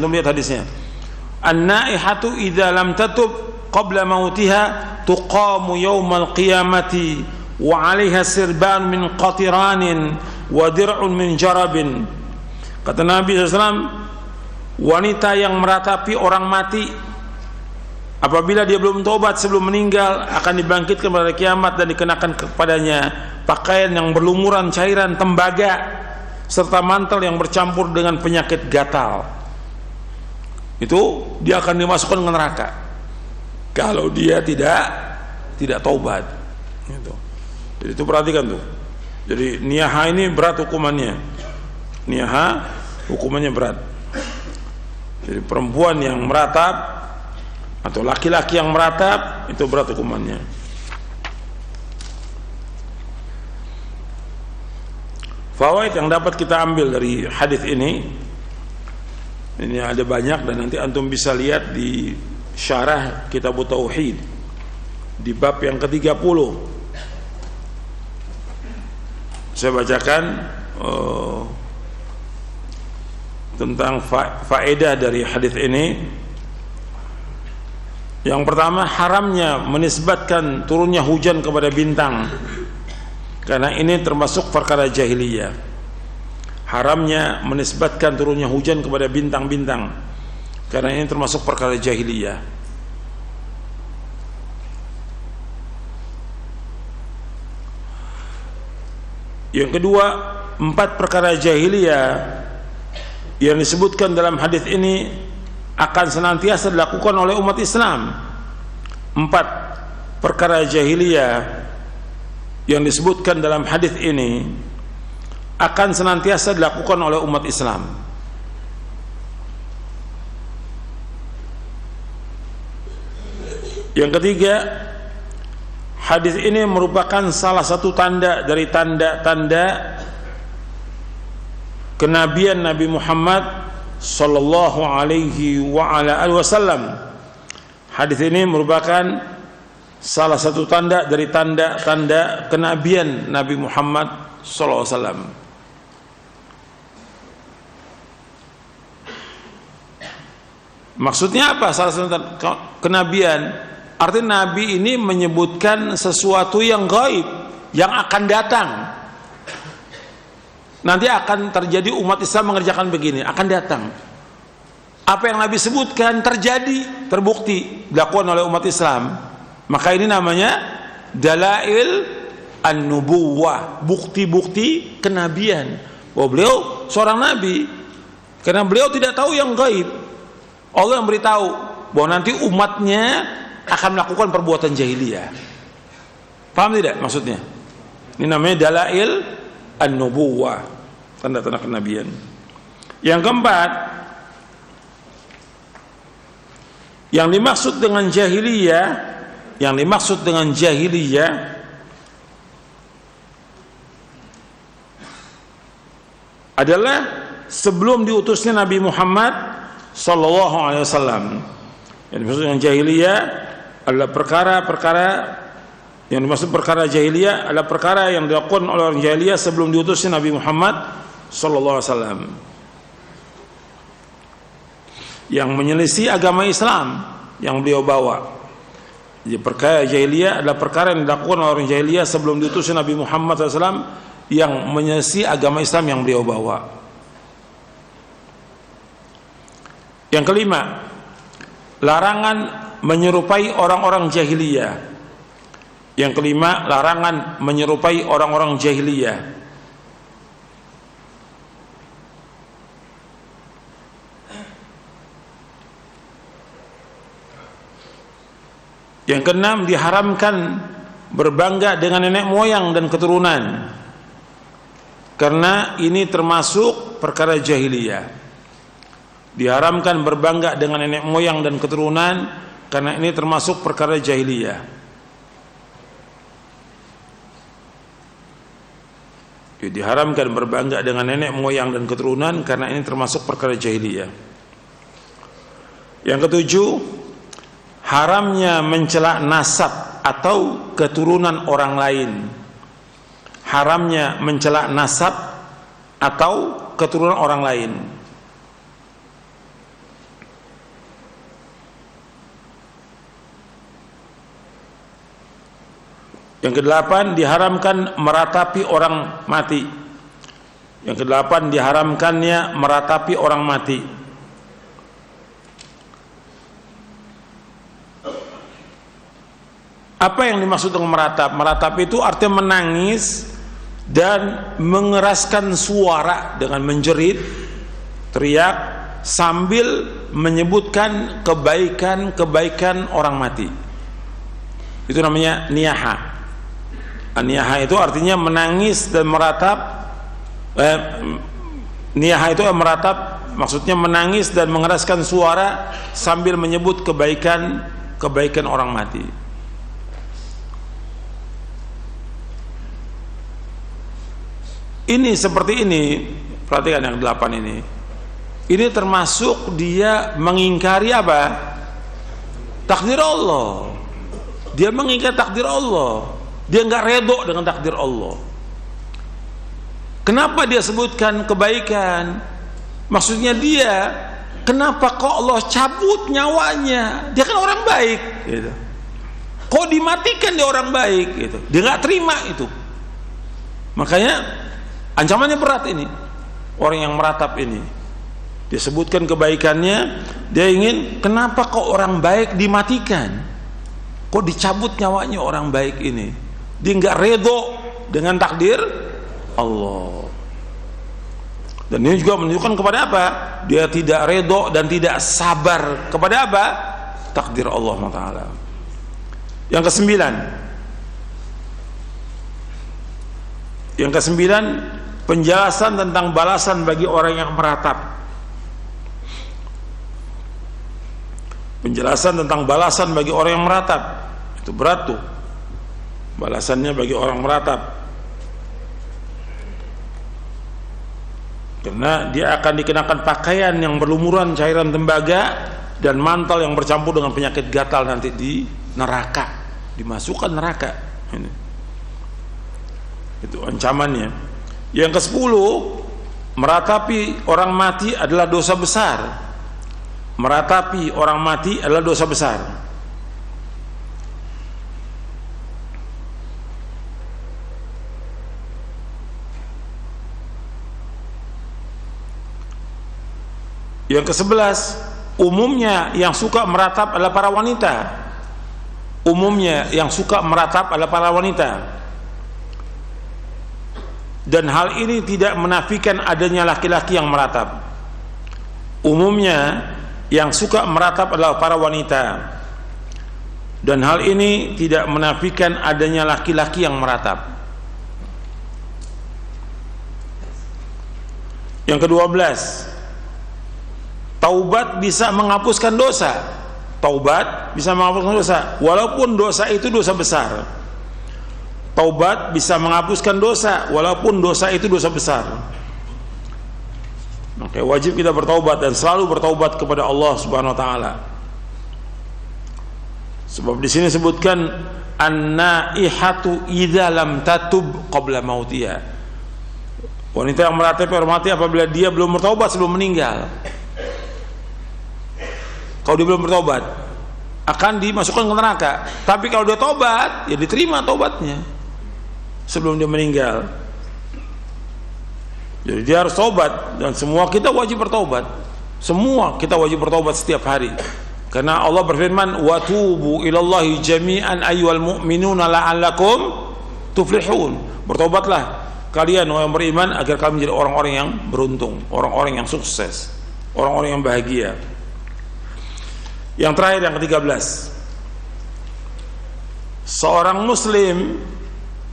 an-naihatu idza lam tatub qabla mautiha tuqamu yaumal qiyamati wa 'alaiha sirban min qatiranin wa dir'un min jarabin. Kata Nabi SAW, wanita yang meratapi orang mati apabila dia belum tobat sebelum meninggal akan dibangkitkan pada kiamat dan dikenakan kepadanya pakaian yang berlumuran cairan tembaga serta mantel yang bercampur dengan penyakit gatal. Itu dia akan dimasukkan ke neraka kalau dia tidak taubat. Gitu. Jadi itu perhatikan tuh. Jadi niyaha ini berat hukumannya. Niyaha hukumannya berat. Jadi perempuan yang meratap atau laki-laki yang meratap itu berat hukumannya. Fawaid yang dapat kita ambil dari hadis ini ada banyak, dan nanti antum bisa lihat di syarah Kitab Tauhid di bab yang ke-30. Saya bacakan tentang faedah dari hadis ini. Yang pertama, haramnya menisbatkan turunnya hujan kepada bintang, karena ini termasuk perkara jahiliyah. Haramnya menisbatkan turunnya hujan kepada bintang-bintang, karena ini termasuk perkara jahiliyah. Yang kedua, 4 perkara jahiliyah yang disebutkan dalam hadis ini akan senantiasa dilakukan oleh umat Islam. 4 perkara jahiliyah yang disebutkan dalam hadis ini akan senantiasa dilakukan oleh umat Islam. Yang ketiga, hadis ini merupakan salah satu tanda dari tanda-tanda kenabian Nabi Muhammad sallallahu alaihi wa ala alihi wasallam. Hadis ini merupakan salah satu tanda dari tanda-tanda kenabian Nabi Muhammad sallallahu alaihi wasallam. Maksudnya apa salah satu kenabian? Artinya Nabi ini menyebutkan sesuatu yang gaib, yang akan datang. Nanti akan terjadi, umat Islam mengerjakan begini, akan datang. Apa yang Nabi sebutkan terjadi, terbukti dilakukan oleh umat Islam. Maka ini namanya dalail an-nubuwah, bukti-bukti kenabian. Bahwa beliau seorang nabi, karena beliau tidak tahu yang gaib. Allah yang beritahu bahwa nanti umatnya akan melakukan perbuatan jahiliyah. Paham tidak maksudnya? Ini namanya dalail an-nubuwah, tanda-tanda kenabian. Yang keempat, yang dimaksud dengan jahiliyah, adalah sebelum diutusnya Nabi Muhammad sallallahu alaihi wasallam. Yang dimaksud dengan jahiliyah adalah perkara-perkara, yang dimaksud perkara jahiliyah adalah perkara yang dilakukan oleh orang jahiliyah sebelum diutusnya Nabi Muhammad sallallahu alaihi wasallam, yang menyelisih agama Islam yang beliau bawa. Jadi perkara jahiliyah adalah perkara yang dilakukan oleh orang jahiliyah sebelum diutusnya Nabi Muhammad SAW, yang menyelisih agama Islam yang beliau bawa. Yang kelima, larangan menyerupai orang-orang jahiliyah. Yang kelima, larangan menyerupai orang-orang jahiliyah. Yang keenam, diharamkan berbangga dengan nenek moyang dan keturunan, karena ini termasuk perkara jahiliyah. Diharamkan berbangga dengan nenek moyang dan keturunan, karena ini termasuk perkara jahiliyah. Diharamkan berbangga dengan nenek moyang dan keturunan, karena ini termasuk perkara jahiliyah. Yang ketujuh, haramnya mencela nasab atau keturunan orang lain. Haramnya mencela nasab atau keturunan orang lain. Yang kedelapan, diharamkan meratapi orang mati. Yang kedelapan, diharamkannya meratapi orang mati. Apa yang dimaksud dengan meratap? Meratap itu artinya menangis dan mengeraskan suara dengan menjerit, teriak, sambil menyebutkan kebaikan-kebaikan orang mati. Itu namanya niyaha. Niyaha itu artinya menangis dan meratap. Niyaha itu meratap, maksudnya menangis dan mengeraskan suara sambil menyebut kebaikan orang mati. Ini seperti ini, perhatikan yang 8 ini. Ini termasuk dia mengingkari apa? Takdir Allah. Dia mengingkari takdir Allah. Dia nggak redho dengan takdir Allah. Kenapa dia sebutkan kebaikan? Maksudnya dia, kenapa kok Allah cabut nyawanya? Dia kan orang baik, gitu. Kok dimatikan dia orang baik, gitu. Dia nggak terima itu. Makanya ancamannya berat ini. Orang yang meratap ini, dia sebutkan kebaikannya, dia ingin, kenapa kok orang baik dimatikan? Kok dicabut nyawanya orang baik ini? Dia nggak redho dengan takdir Allah. Dan ini juga menunjukkan kepada apa? Dia tidak redho dan tidak sabar kepada apa? Takdir Allah Taala. Yang kesembilan, penjelasan tentang balasan bagi orang yang meratap. Penjelasan tentang balasan bagi orang yang meratap. Itu berat tuh. Balasannya bagi orang meratap. Karena dia akan dikenakan pakaian yang berlumuran cairan tembaga dan mantel yang bercampur dengan penyakit gatal nanti di neraka, dimasukkan neraka. Ini. Itu ancamannya. Yang ke-10, meratapi orang mati adalah dosa besar. Meratapi orang mati adalah dosa besar. Yang ke-11, umumnya yang suka meratap adalah para wanita. Umumnya yang suka meratap adalah para wanita. Dan hal ini tidak menafikan adanya laki-laki yang meratap. Umumnya yang suka meratap adalah para wanita. Dan hal ini tidak menafikan adanya laki-laki yang meratap. Yang ke-12, taubat bisa menghapuskan dosa. Taubat bisa menghapuskan dosa, walaupun dosa itu dosa besar. Taubat bisa menghapuskan dosa, walaupun dosa itu dosa besar. Oke, wajib kita bertaubat dan selalu bertaubat kepada Allah Subhanahu wa taala. Sebab di sini sebutkan an-naihatu idza lam tatub qabla mautiha. Wanita yang meratapi orang mati apabila dia belum bertaubat sebelum meninggal. Kalau dia belum bertobat akan dimasukkan ke neraka. Tapi kalau dia tobat, ya diterima tobatnya sebelum dia meninggal. Jadi dia harus tobat, dan semua kita wajib bertobat. Semua kita wajib bertobat setiap hari. Karena Allah berfirman, "Wa tubu ilallahi jami'an ayyuhal mu'minuna la'allakum tuflihun." Bertobatlah kalian orang yang beriman agar kalian menjadi orang-orang yang beruntung, orang-orang yang sukses, orang-orang yang bahagia. Yang terakhir, yang ke-13, seorang muslim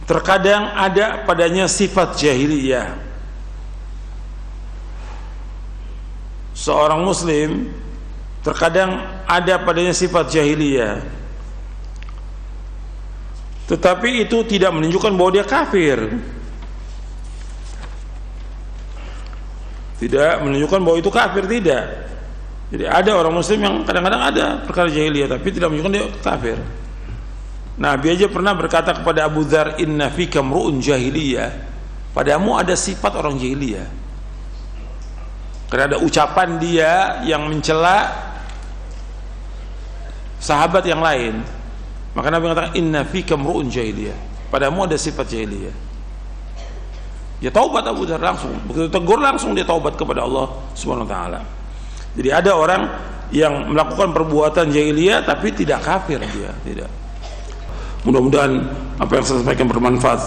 terkadang ada padanya sifat jahiliyah. Seorang muslim terkadang ada padanya sifat jahiliyah, tetapi itu tidak menunjukkan bahwa dia kafir. Tidak menunjukkan bahwa itu kafir, tidak. Jadi ada orang muslim yang kadang-kadang ada perkara jahiliyah tapi tidak menunjukkan dia kafir. Nabi aja pernah berkata kepada Abu Dzar, "Inna fika mru'un jahiliyah." Padamu ada sifat orang jahiliyah. Karena ada ucapan dia yang mencela sahabat yang lain. Maka Nabi mengatakan, "Inna fika mru'un jahiliyah." Padamu ada sifat jahiliyah. Ya taubat Abu Dzar langsung. Begitu tegur langsung dia taubat kepada Allah Subhanahu wa taala. Jadi ada orang yang melakukan perbuatan jahiliyah tapi tidak kafir dia, tidak. Mudah-mudahan apa yang saya sampaikan bermanfaat.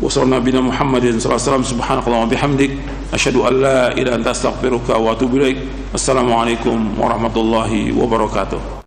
Wassallallahu nabiyana Muhammadin sallallahu alaihi wasallam, subhanakallahumma bihamdik, asyhadu an la ilaha illa anta astaghfiruka wa atubu ilaik. Assalamualaikum warahmatullahi wabarakatuh.